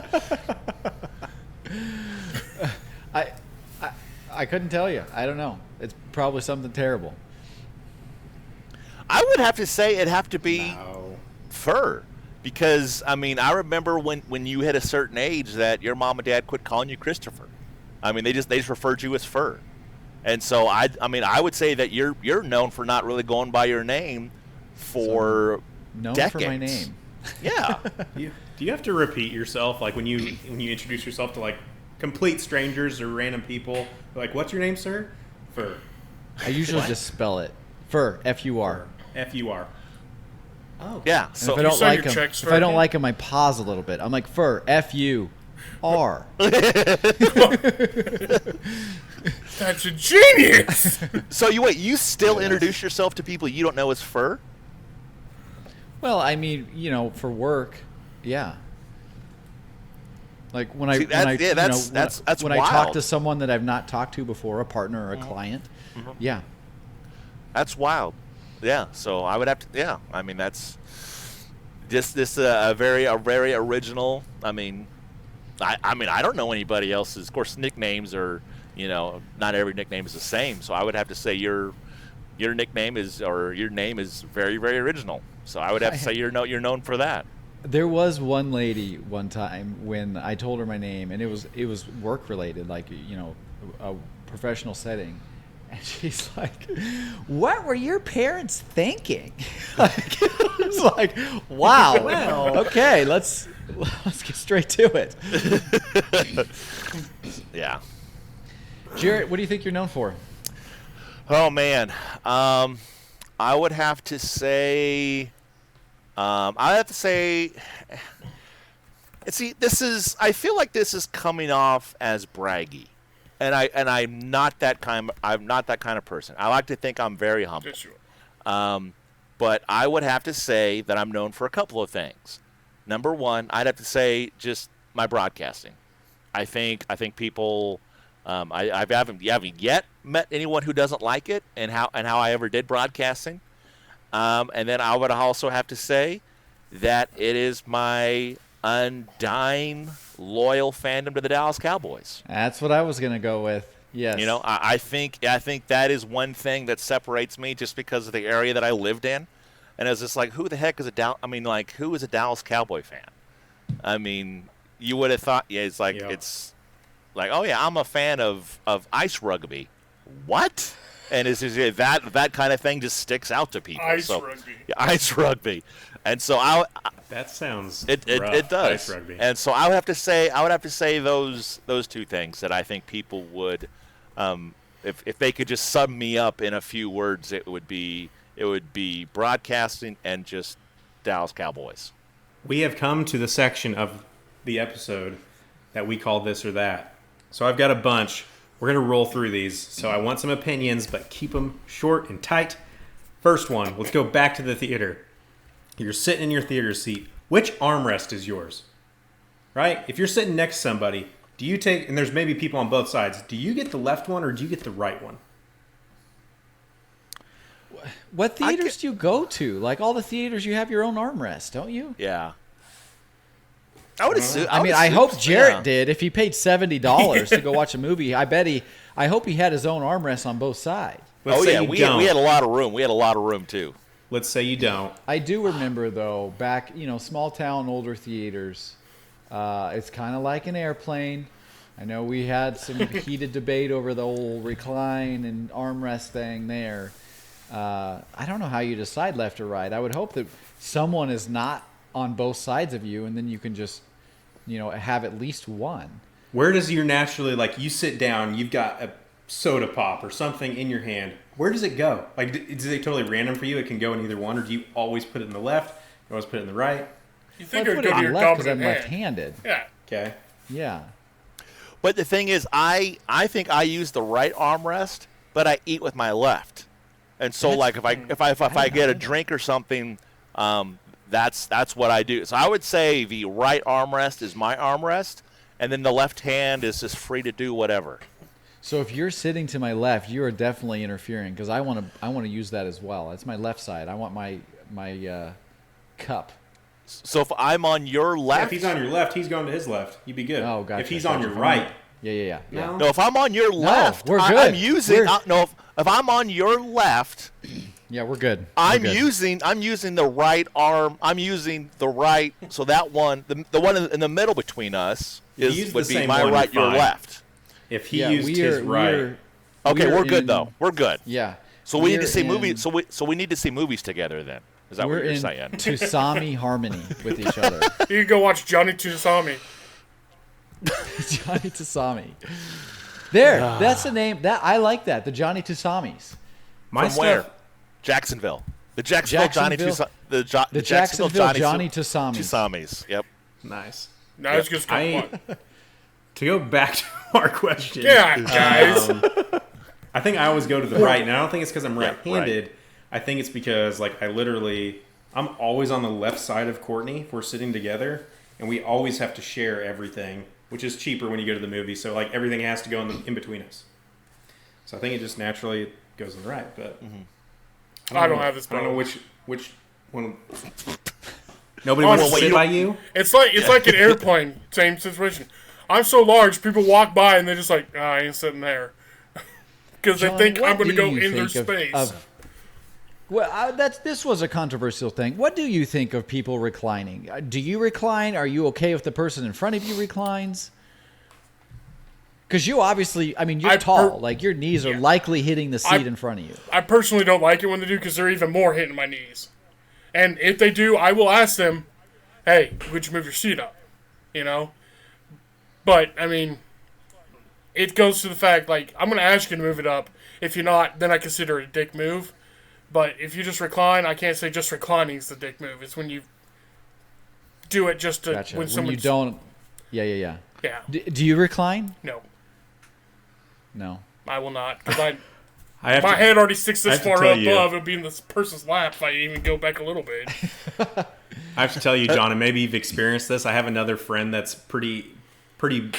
Speaker 4: I couldn't tell you. I don't know. It's probably something terrible.
Speaker 1: I would have to say it'd have to be
Speaker 2: No.
Speaker 1: Fur. Because, I mean, I remember when you hit a certain age that your mom and dad quit calling you Christopher. I mean, they just referred you as Fur. And so, I mean, I would say that you're known for not really going by your name for
Speaker 4: Known
Speaker 1: decades.
Speaker 4: for my name.
Speaker 1: Yeah.
Speaker 2: Do you have to repeat yourself, like when you introduce yourself to like complete strangers or random people? Like, what's your name, sir? Fur.
Speaker 4: I usually
Speaker 2: What?
Speaker 4: just spell it. Fur. F-U-R.
Speaker 2: F-U-R. Oh.
Speaker 1: Yeah.
Speaker 4: And
Speaker 1: So
Speaker 4: if I don't
Speaker 3: sign
Speaker 4: like
Speaker 3: your
Speaker 4: him,
Speaker 3: checks
Speaker 4: if
Speaker 3: for
Speaker 4: I don't
Speaker 3: him?
Speaker 4: like him, I pause a little bit. I'm like Fur. F-U-R.
Speaker 3: That's a genius.
Speaker 1: So you still introduce yourself to people you don't know as Fur?
Speaker 4: Well, I mean, for work, yeah. Like when I
Speaker 1: See,
Speaker 4: when I
Speaker 1: that's- yeah,
Speaker 4: you know,
Speaker 1: that's
Speaker 4: when I talk
Speaker 1: wild.
Speaker 4: to someone that I've not talked to before, a partner or a client, yeah.
Speaker 1: That's wild. Yeah. So I would have to. Yeah. I mean, that's this a very original. I mean, I don't know anybody else's. Of course, nicknames are not every nickname is the same. So I would have to say your nickname is or your name is very very original. So I would have to say you're known for that.
Speaker 4: There was one lady one time when I told her my name, and it was work related, like a professional setting, and she's like, "What were your parents thinking?" Like, it was like, "Wow,
Speaker 2: Well.
Speaker 4: okay, let's get straight to it."
Speaker 1: Yeah.
Speaker 4: Jarrett, what do you think you're known for?
Speaker 1: Oh man, I would have to say, see, I feel like this is coming off as braggy, and I'm not that kind of person. I like to think I'm very humble.
Speaker 3: Yes, you are.
Speaker 1: But I would have to say that I'm known for a couple of things. Number one, I'd have to say just my broadcasting. I think people. I haven't yet met anyone who doesn't like it, and how I ever did broadcasting. And then I would also have to say that it is my undying loyal fandom to the Dallas Cowboys.
Speaker 4: That's what I was gonna go with. Yes.
Speaker 1: I think that is one thing that separates me just because of the area that I lived in, and it's just like, who the heck is who is a Dallas Cowboy fan? I mean, you would have thought, it's like it's like, oh yeah, I'm a fan of ice rugby. What? And it's just, that kind of thing just sticks out to people.
Speaker 3: Ice rugby.
Speaker 1: Yeah, ice rugby, and so
Speaker 2: That sounds
Speaker 1: it
Speaker 2: rough,
Speaker 1: does.
Speaker 2: ice rugby.
Speaker 1: And so I would have to say those two things that I think people would, if they could just sum me up in a few words, it would be it would be broadcasting and just Dallas Cowboys.
Speaker 2: We have come to the section of the episode that we call this or that. So I've got a bunch. We're going to roll through these. So I want some opinions, but keep them short and tight. First one, let's go back to the theater. You're sitting in your theater seat. Which armrest is yours? Right? If you're sitting next to somebody, do you take, and there's maybe people on both sides, do you get the left one or do you get the right one?
Speaker 4: What theaters do you go to? Like all the theaters, you have your own armrest, don't you?
Speaker 1: Yeah. I would assume.
Speaker 4: I hope Jarrett did. If he paid $70 to go watch a movie, I hope he had his own armrest on both sides.
Speaker 2: Let's say you
Speaker 1: we
Speaker 2: don't.
Speaker 1: had a lot of room. We had a lot of room too.
Speaker 2: Let's say you don't.
Speaker 4: I do remember though, back small town older theaters, it's kind of like an airplane. I know we had some heated debate over the old recline and armrest thing there. I don't know how you decide left or right. I would hope that someone is not on both sides of you, and then you can just, have at least one.
Speaker 2: Where does your naturally, like, you sit down, you've got a soda pop or something in your hand. Where does it go? Like, is it totally random for you? It can go in either one, or do you always put it in the left? You always put it in the right?
Speaker 3: You think
Speaker 4: I
Speaker 3: it would
Speaker 4: put
Speaker 3: go
Speaker 4: it
Speaker 3: to
Speaker 4: on
Speaker 3: your
Speaker 4: left because
Speaker 3: dominant
Speaker 4: I'm
Speaker 3: hand.
Speaker 4: left-handed.
Speaker 3: Yeah.
Speaker 2: Okay.
Speaker 4: Yeah.
Speaker 1: But the thing is, I think I use the right armrest, but I eat with my left. And so, like, if I get a drink or something, that's what I do. So I would say the right armrest is my armrest, and then the left hand is just free to do whatever.
Speaker 4: So if you're sitting to my left, you are definitely interfering because I want to use that as well. That's my left side. I want my cup.
Speaker 1: So if I'm on your
Speaker 2: Yeah,
Speaker 1: left,
Speaker 2: if he's on your left, he's going to his left. You'd be good.
Speaker 4: Oh, gotcha.
Speaker 2: If he's on your
Speaker 4: Gotcha.
Speaker 2: right,
Speaker 4: Yeah.
Speaker 2: No.
Speaker 1: no, if I'm on your left,
Speaker 4: we're good.
Speaker 1: I'm using.
Speaker 4: We're-
Speaker 1: If I'm on your left,
Speaker 4: Yeah, we're good.
Speaker 1: I'm
Speaker 4: We're good.
Speaker 1: using the right arm. I'm using the right. So that one, the one in the middle between us
Speaker 2: If you use
Speaker 1: would
Speaker 2: the
Speaker 1: be
Speaker 2: same
Speaker 1: my
Speaker 2: one,
Speaker 1: right,
Speaker 2: you're
Speaker 1: your
Speaker 2: fine.
Speaker 1: left.
Speaker 2: if he
Speaker 4: Yeah,
Speaker 2: used his right,
Speaker 1: Okay, we're good
Speaker 4: in-
Speaker 1: though. We're good.
Speaker 4: Yeah.
Speaker 1: So we need to
Speaker 4: We're
Speaker 1: see
Speaker 4: in-
Speaker 1: movies. So we need to see movies together then. Is that
Speaker 4: We're
Speaker 1: what you're
Speaker 4: in
Speaker 1: saying?
Speaker 4: Tusami harmony with each other.
Speaker 3: You can go watch Johnny Tusami.
Speaker 4: Johnny Tusami. There, that's the name. That I like that. The Johnny Tusamis.
Speaker 2: my
Speaker 1: From
Speaker 2: stuff,
Speaker 1: where? Jacksonville. The Jacksonville Johnny
Speaker 4: Jacksonville-
Speaker 1: Tusa-
Speaker 4: The Jacksonville Johnny Tusamis.
Speaker 1: Tusamis. Yep.
Speaker 2: Nice.
Speaker 3: No, it's just
Speaker 2: I-
Speaker 3: fun.
Speaker 2: To go back to our question,
Speaker 3: Yeah, guys.
Speaker 2: I think I always go to the right, and I don't think it's because I'm
Speaker 1: Yeah,
Speaker 2: right-handed. I think it's because, like, I'm always on the left side of Courtney if we're sitting together, and we always have to share everything, which is cheaper when you go to the movie. So, like, everything has to go in between us. So I think it just naturally goes on the right, but
Speaker 3: I don't have this
Speaker 2: I don't know
Speaker 3: problem.
Speaker 2: which one. Nobody wants to
Speaker 3: Honestly,
Speaker 2: sit by you.
Speaker 3: It's like an airplane. Same situation. I'm so large, people walk by and they're just like, I ain't sitting there. Because they
Speaker 4: John,
Speaker 3: think
Speaker 4: what
Speaker 3: I'm going to
Speaker 4: do
Speaker 3: go
Speaker 4: you
Speaker 3: in their
Speaker 4: think
Speaker 3: space.
Speaker 4: Well, this was a controversial thing. What do you think of people reclining? Do you recline? Are you okay if the person in front of you reclines? Because you obviously, you're
Speaker 3: I
Speaker 4: tall. Like your knees are
Speaker 3: Yeah.
Speaker 4: likely hitting the seat in front of you.
Speaker 3: I personally don't like it when they do because they're even more hitting my knees. And if they do, I will ask them, hey, would you move your seat up? But, it goes to the fact, like, I'm going to ask you to move it up. If you're not, then I consider it a dick move. But if you just recline, I can't say just reclining is the dick move. It's when you do it just to,
Speaker 4: Gotcha.
Speaker 3: when
Speaker 4: When you
Speaker 3: someone's...
Speaker 4: don't, yeah.
Speaker 3: Yeah,
Speaker 4: Do you recline?
Speaker 3: no,
Speaker 4: No.
Speaker 3: I will not. Because
Speaker 2: I have
Speaker 3: my
Speaker 2: to,
Speaker 3: head already sticks
Speaker 2: I
Speaker 3: this
Speaker 2: have to
Speaker 3: far
Speaker 2: tell
Speaker 3: up
Speaker 2: you.
Speaker 3: above. It'll be in this person's lap if I even go back a little bit.
Speaker 2: I have to tell you, John, and maybe you've experienced this. I have another friend that's pretty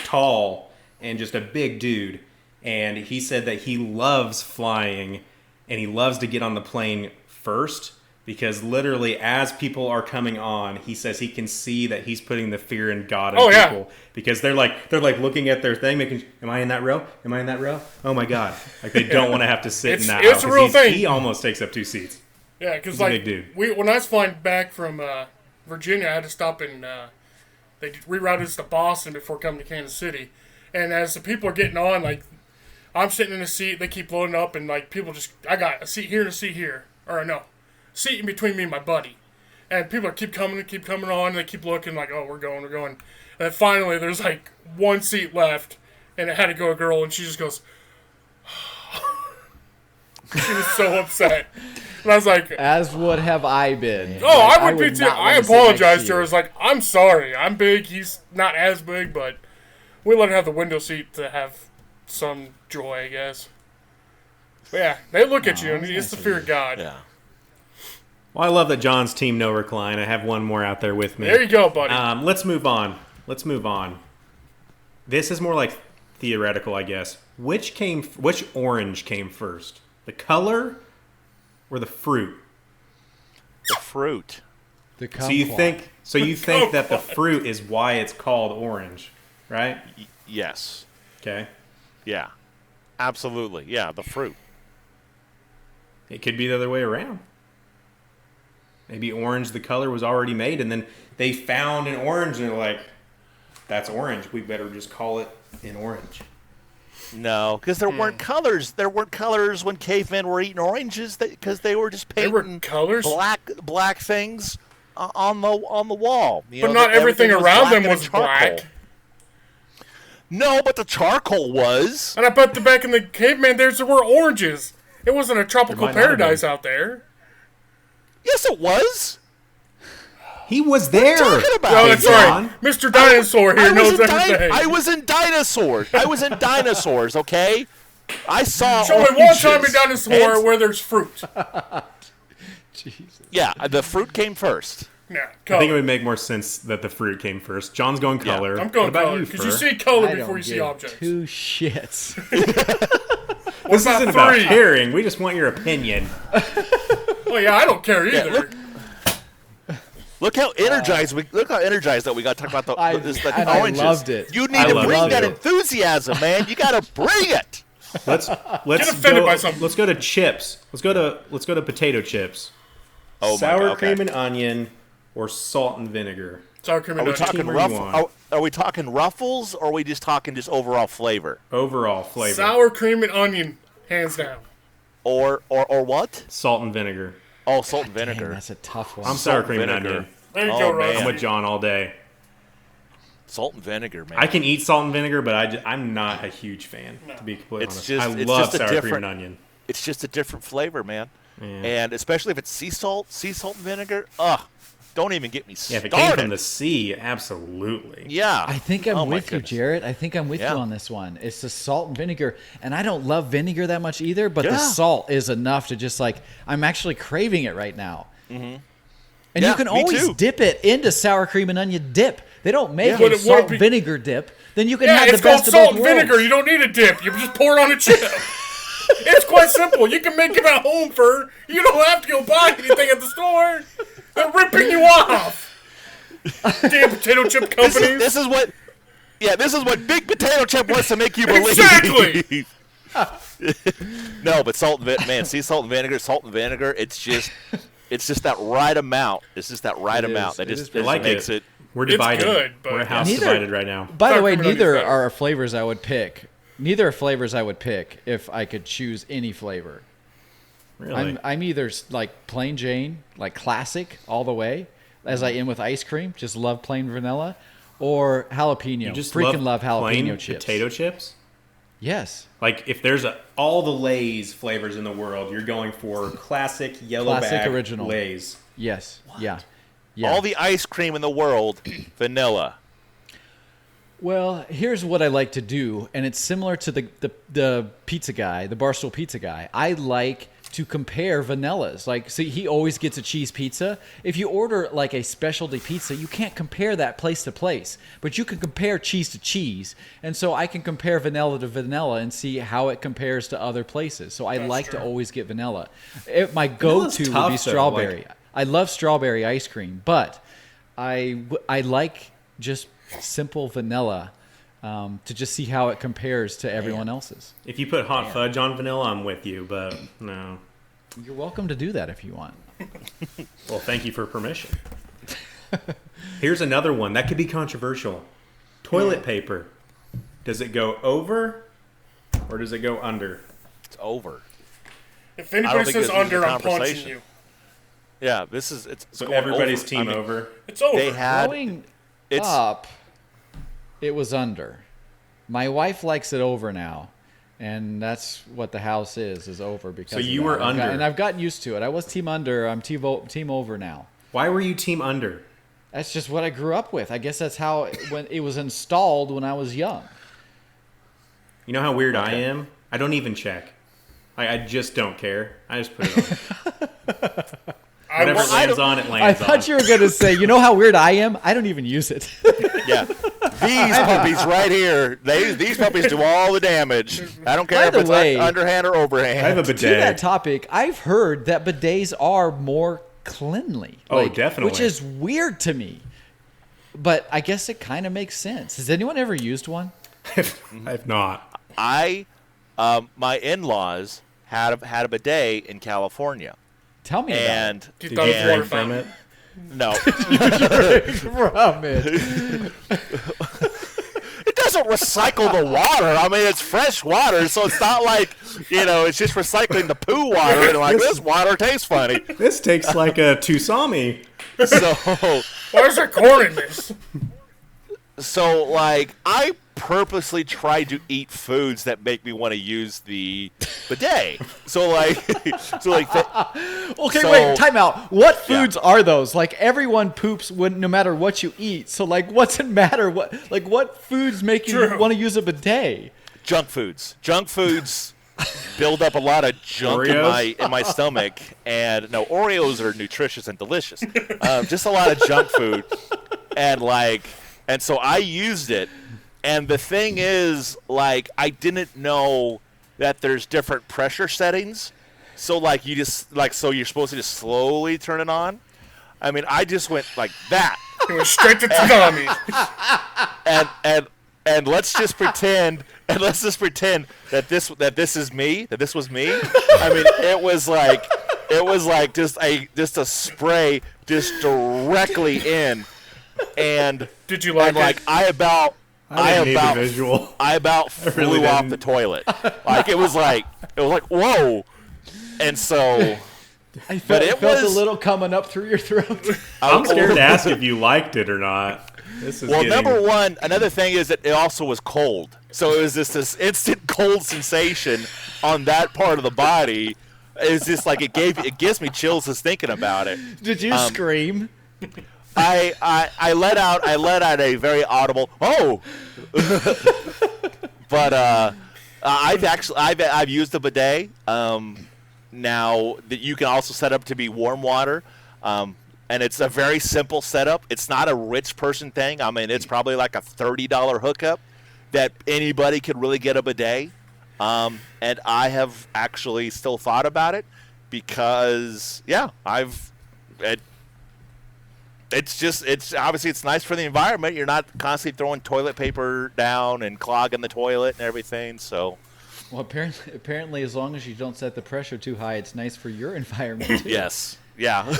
Speaker 2: tall and just a big dude, and he said that he loves flying and he loves to get on the plane first because literally as people are coming on, he says he can see that he's putting the fear in God in
Speaker 3: Oh, yeah.
Speaker 2: people because they're like looking at their thing, making, am I in that row? Am I in that row? Oh my God! Like they don't want to have to sit in that.
Speaker 3: It's
Speaker 2: aisle
Speaker 3: a real
Speaker 2: 'cause
Speaker 3: thing.
Speaker 2: He almost takes up 2 seats.
Speaker 3: Yeah, because
Speaker 2: He's a
Speaker 3: like
Speaker 2: big dude.
Speaker 3: when I was flying back from Virginia, I had to stop in. They rerouted us to Boston before coming to Kansas City, and as the people are getting on, like I'm sitting in a seat, they keep loading up, and like people just, I got a seat here and a seat here, or no, seat in between me and my buddy, and people keep coming on, and they keep looking like, oh, we're going, and then finally there's like one seat left, and it had to go a girl, and she just goes. She was so upset. And I was like,
Speaker 4: As would have I been.
Speaker 3: oh, I would be
Speaker 4: not
Speaker 3: too.
Speaker 4: wanna
Speaker 3: I
Speaker 4: sit next
Speaker 3: apologized to
Speaker 4: you.
Speaker 3: her. I was like, I'm sorry. I'm big. He's not as big, but we let her have the window seat to have some joy, I guess. But yeah, they look at you, and
Speaker 4: that's
Speaker 3: it's
Speaker 4: nice
Speaker 3: the
Speaker 4: of
Speaker 3: fear
Speaker 4: you.
Speaker 3: of God.
Speaker 1: Yeah.
Speaker 2: Well, I love that John's team no recline. I have one more out there with me.
Speaker 3: There you go, buddy.
Speaker 2: Let's move on. This is more like theoretical, I guess. Which orange came first? The color or the fruit?
Speaker 1: The fruit.
Speaker 4: The
Speaker 2: So you think that the fruit is why it's called orange, right?
Speaker 1: Yes.
Speaker 2: Okay.
Speaker 1: Yeah. Absolutely. Yeah, the fruit.
Speaker 2: It could be the other way around. Maybe orange, the color was already made, and then they found an orange, and they're like, that's orange. We better just call it an orange.
Speaker 1: No, because there weren't colors. There weren't colors when cavemen were eating oranges because they were just
Speaker 3: There were
Speaker 1: painting
Speaker 3: colors?
Speaker 1: black things on the wall. You
Speaker 3: But
Speaker 1: know,
Speaker 3: not everything
Speaker 1: was
Speaker 3: around
Speaker 1: black
Speaker 3: them
Speaker 1: and
Speaker 3: was
Speaker 1: charcoal.
Speaker 3: black.
Speaker 1: No, but the charcoal was.
Speaker 3: And I bet back in the caveman days there were oranges. It wasn't a tropical
Speaker 2: There might not have
Speaker 3: paradise
Speaker 2: been.
Speaker 3: out there.
Speaker 1: Yes, it was.
Speaker 2: He was there.
Speaker 1: Talking about
Speaker 3: Oh,
Speaker 1: it.
Speaker 3: that's
Speaker 2: John.
Speaker 3: right. Mr. Dinosaur here knows everything.
Speaker 1: I was in dinosaurs. I was in dinosaurs. Okay, I saw.
Speaker 3: Show me one time in
Speaker 1: oranges.
Speaker 3: Dinosaur
Speaker 1: And-
Speaker 3: where there's fruit.
Speaker 4: Jesus.
Speaker 1: Yeah, the fruit came first.
Speaker 3: Yeah,
Speaker 2: I think it
Speaker 3: color.
Speaker 2: would make more sense that the fruit came first. John's going color.
Speaker 3: I'm going
Speaker 2: what about
Speaker 3: color
Speaker 2: you,
Speaker 3: because you
Speaker 2: Fur?
Speaker 3: see color
Speaker 4: I
Speaker 3: before
Speaker 4: don't
Speaker 3: you see
Speaker 4: give
Speaker 3: objects.
Speaker 4: two shits.
Speaker 2: This
Speaker 3: about
Speaker 2: isn't about
Speaker 3: three?
Speaker 2: hearing. We just want your opinion.
Speaker 3: Oh yeah, I don't care either.
Speaker 1: Look how energized that we got to talk about the
Speaker 4: I
Speaker 1: oranges.
Speaker 4: loved it.
Speaker 1: You
Speaker 2: I
Speaker 1: need to
Speaker 2: loved
Speaker 1: bring
Speaker 2: it
Speaker 1: that
Speaker 2: too.
Speaker 1: enthusiasm, man. You got to bring it.
Speaker 2: Let's
Speaker 3: Get offended
Speaker 2: go,
Speaker 3: by something.
Speaker 2: Let's go to chips. Let's go to potato chips.
Speaker 1: Oh my
Speaker 2: Sour
Speaker 1: God, okay.
Speaker 2: cream and onion or salt and vinegar.
Speaker 3: Sour cream
Speaker 1: Are
Speaker 3: and
Speaker 1: we
Speaker 3: onion.
Speaker 1: talking
Speaker 2: Team or you want?
Speaker 1: Are we talking ruffles, or are we just talking just overall flavor,
Speaker 2: Overall flavor.
Speaker 3: Sour cream and onion, hands down.
Speaker 1: or what?
Speaker 2: Salt and vinegar.
Speaker 1: Oh, salt and
Speaker 4: Dang,
Speaker 1: vinegar.
Speaker 4: that's a tough one.
Speaker 2: I'm sour
Speaker 1: and
Speaker 2: cream and
Speaker 1: vinegar.
Speaker 2: onion.
Speaker 3: There you
Speaker 1: Oh,
Speaker 3: go,
Speaker 1: man.
Speaker 3: Russ.
Speaker 2: I'm with John all day.
Speaker 1: Salt and vinegar, man.
Speaker 2: I can eat salt and vinegar, but I'm not a huge fan, to be completely
Speaker 1: It's
Speaker 2: honest.
Speaker 1: just-
Speaker 2: I
Speaker 1: it's
Speaker 2: love
Speaker 1: just a
Speaker 2: sour cream
Speaker 1: different-
Speaker 2: and onion.
Speaker 1: It's just a different flavor, man.
Speaker 2: Yeah.
Speaker 1: And especially if it's sea salt and vinegar. Don't even get me
Speaker 2: Yeah, if
Speaker 1: started.
Speaker 2: it came from the sea, absolutely.
Speaker 1: Yeah.
Speaker 4: I think I'm
Speaker 1: Oh, my
Speaker 4: with you,
Speaker 1: goodness.
Speaker 4: Jarrett. I think I'm with
Speaker 1: Yeah.
Speaker 4: you on this one. It's the salt and vinegar, and I don't love vinegar that much either. But the
Speaker 1: Yeah.
Speaker 4: salt is enough to just like I'm actually craving it right now. Mm-hmm. And
Speaker 1: Yeah,
Speaker 4: you can
Speaker 1: me
Speaker 4: always
Speaker 1: too.
Speaker 4: dip it into sour cream and onion dip. They don't make
Speaker 3: Would
Speaker 4: a
Speaker 3: it
Speaker 4: salt
Speaker 3: be-
Speaker 4: vinegar dip. Then you can
Speaker 3: Yeah,
Speaker 4: have
Speaker 3: it's
Speaker 4: the
Speaker 3: called
Speaker 4: best of
Speaker 3: salt
Speaker 4: both
Speaker 3: and vinegar.
Speaker 4: worlds.
Speaker 3: You don't need a dip. You just pour it on a chip. It's quite simple. You can make it at home, Fur. You don't have to go buy anything at the store. They're ripping you off. Damn potato chip companies.
Speaker 1: This is what Big Potato Chip wants to make you believe.
Speaker 3: Exactly.
Speaker 1: No, but salt and vinegar, sea salt and vinegar. It's just that right amount. It's just that right
Speaker 4: It
Speaker 1: amount
Speaker 4: is.
Speaker 1: that
Speaker 4: It
Speaker 1: just,
Speaker 4: is
Speaker 1: just
Speaker 2: like
Speaker 1: makes
Speaker 2: it.
Speaker 1: it.
Speaker 2: We're divided.
Speaker 3: good, but-
Speaker 2: We're house
Speaker 4: Neither-
Speaker 2: divided right now.
Speaker 4: By the
Speaker 3: Sour
Speaker 4: way,
Speaker 3: cream and onion
Speaker 4: neither
Speaker 3: is better.
Speaker 4: are flavors I would pick. Neither are flavors I would pick if I could choose any flavor.
Speaker 2: Really?
Speaker 4: I'm either like plain Jane, like classic all the way, as I am with ice cream, just love plain vanilla, or jalapeno.
Speaker 2: you just
Speaker 4: freaking love jalapeno
Speaker 2: plain
Speaker 4: chips.
Speaker 2: potato chips?
Speaker 4: Yes.
Speaker 2: Like if there's all the Lay's flavors in the world, you're going for classic yellow
Speaker 4: Classic
Speaker 2: bag
Speaker 4: original.
Speaker 2: Lay's.
Speaker 4: Yes. Yeah. Yeah.
Speaker 1: All the ice cream in the world, vanilla.
Speaker 4: Well, here's what I like to do, and it's similar to the pizza guy, the Barstool pizza guy. I like to compare vanillas. Like, see, he always gets a cheese pizza. If you order like a specialty pizza, you can't compare that place to place, but you can compare cheese to cheese. And so I can compare vanilla to vanilla and see how it compares to other places. So I like to always get vanilla. My go-to would
Speaker 2: tough,
Speaker 4: be
Speaker 2: though,
Speaker 4: strawberry.
Speaker 2: like-
Speaker 4: I love strawberry ice cream, but I like just simple vanilla to just see how it compares to everyone else's.
Speaker 2: If you put hot fudge on vanilla, I'm with you, but no.
Speaker 4: You're welcome to do that if you want.
Speaker 2: Well, thank you for permission. Here's another one that could be controversial. Toilet paper. Does it go over or does it go under?
Speaker 1: It's over.
Speaker 3: If
Speaker 1: I don't
Speaker 3: anybody
Speaker 1: think
Speaker 3: says
Speaker 1: this is a
Speaker 3: under, I'm punching
Speaker 1: conversation.
Speaker 3: you.
Speaker 1: Yeah, it's
Speaker 2: So
Speaker 1: going
Speaker 2: everybody's
Speaker 1: over.
Speaker 2: team
Speaker 1: I mean,
Speaker 2: over.
Speaker 3: It's over.
Speaker 1: They had
Speaker 4: Growing
Speaker 1: it's
Speaker 4: up, it was under. My wife likes it over now, And that's what the house is over because.
Speaker 2: So you were under.
Speaker 4: And I've gotten used to it. I was team under. I'm team over now.
Speaker 2: Why were you team under?
Speaker 4: That's just what I grew up with. I guess that's how when it was installed when I was young.
Speaker 2: You know how weird I am? I don't even check. I just don't care. I just put it on. Whatever it lands on, it lands on.
Speaker 4: I thought you were going to say, you know how weird I am? I don't even use it.
Speaker 1: Yeah. These puppies right here, these puppies do all the damage. I don't care if it's underhand or overhand.
Speaker 2: I have a bidet.
Speaker 4: To that topic, I've heard that bidets are more cleanly.
Speaker 2: Oh, definitely.
Speaker 4: Which is weird to me. But I guess it kind of makes sense. Has anyone ever used one?
Speaker 2: I've not.
Speaker 1: My in-laws had a bidet in California.
Speaker 4: Tell me about it.
Speaker 2: Did you drink from it?
Speaker 1: No.
Speaker 4: From it.
Speaker 1: It doesn't recycle the water. I mean, it's fresh water, so it's not like, it's just recycling the poo water. And like, this water tastes funny.
Speaker 2: This tastes like a Tusami.
Speaker 1: So,
Speaker 3: why is there corn in this?
Speaker 1: So, like, I purposely try to eat foods that make me want to use the bidet.
Speaker 4: Okay, wait, time out. What foods are those? Like, everyone poops no matter what you eat. So, like, what's it matter? What foods make you want to use a bidet?
Speaker 1: Junk foods. Junk foods build up a lot of junk in my stomach. And no, Oreos are nutritious and delicious. Just a lot of junk food. And so I used it. And the thing is, like, I didn't know that there's different pressure settings. So, like, so you're supposed to just slowly turn it on. I mean, I just went like that.
Speaker 3: It went straight to tsunami.
Speaker 1: And let's just pretend that this is me, that this was me. I mean, it was like just a spray just directly in. And
Speaker 3: did you like it?
Speaker 1: I about flew off the toilet. Like it was like whoa. And so
Speaker 4: I felt a little coming up through your throat.
Speaker 2: I'm scared to ask if you liked it or not.
Speaker 1: Number one, another thing is that it also was cold. So it was this instant cold sensation on that part of the body. It's just like it gives me chills just thinking about it.
Speaker 4: Did you scream?
Speaker 1: I let out a very audible oh, but I've used the bidet. Now that you can also set up to be warm water, and it's a very simple setup. It's not a rich person thing. I mean, it's probably like a $30 hookup that anybody could really get a bidet. And I have actually still thought about it because it's obviously it's nice for the environment. You're not constantly throwing toilet paper down and clogging the toilet and everything. So,
Speaker 4: well, apparently, as long as you don't set the pressure too high, it's nice for your environment too.
Speaker 1: Yes, yeah.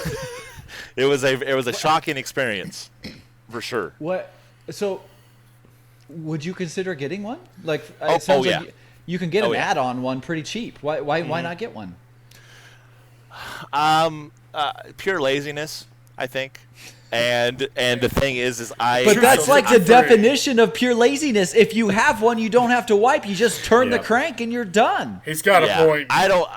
Speaker 1: It was a shocking experience, for sure.
Speaker 4: What? So, would you consider getting one? Like, you can get an add-on one pretty cheap. Why not get one?
Speaker 1: Pure laziness, I think. And the thing is
Speaker 4: But that's like the definition of pure laziness. If you have one, you don't have to wipe. You just turn the crank and you're done.
Speaker 3: He's got a point.
Speaker 1: I don't.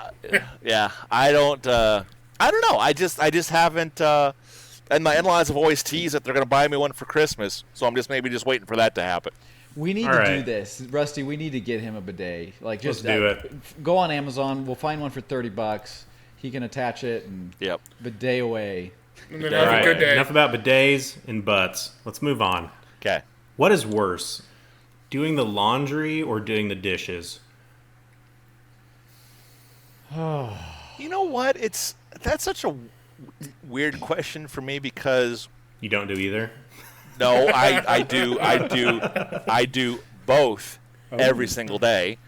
Speaker 1: I don't know. I just haven't. And my in-laws have always teased that they're going to buy me one for Christmas. So I'm just waiting for that to happen.
Speaker 4: We need to do this, Rusty. We need to get him a bidet. Like, just
Speaker 2: do it.
Speaker 4: Go on Amazon. We'll find one for $30. He can attach it and bidet away.
Speaker 3: And then have a good day.
Speaker 2: Enough about bidets and butts. Let's move on.
Speaker 1: Okay.
Speaker 2: What is worse, doing the laundry or doing the dishes?
Speaker 1: You know what? That's such a weird question for me because
Speaker 2: you don't do either.
Speaker 1: No, I do both every single day.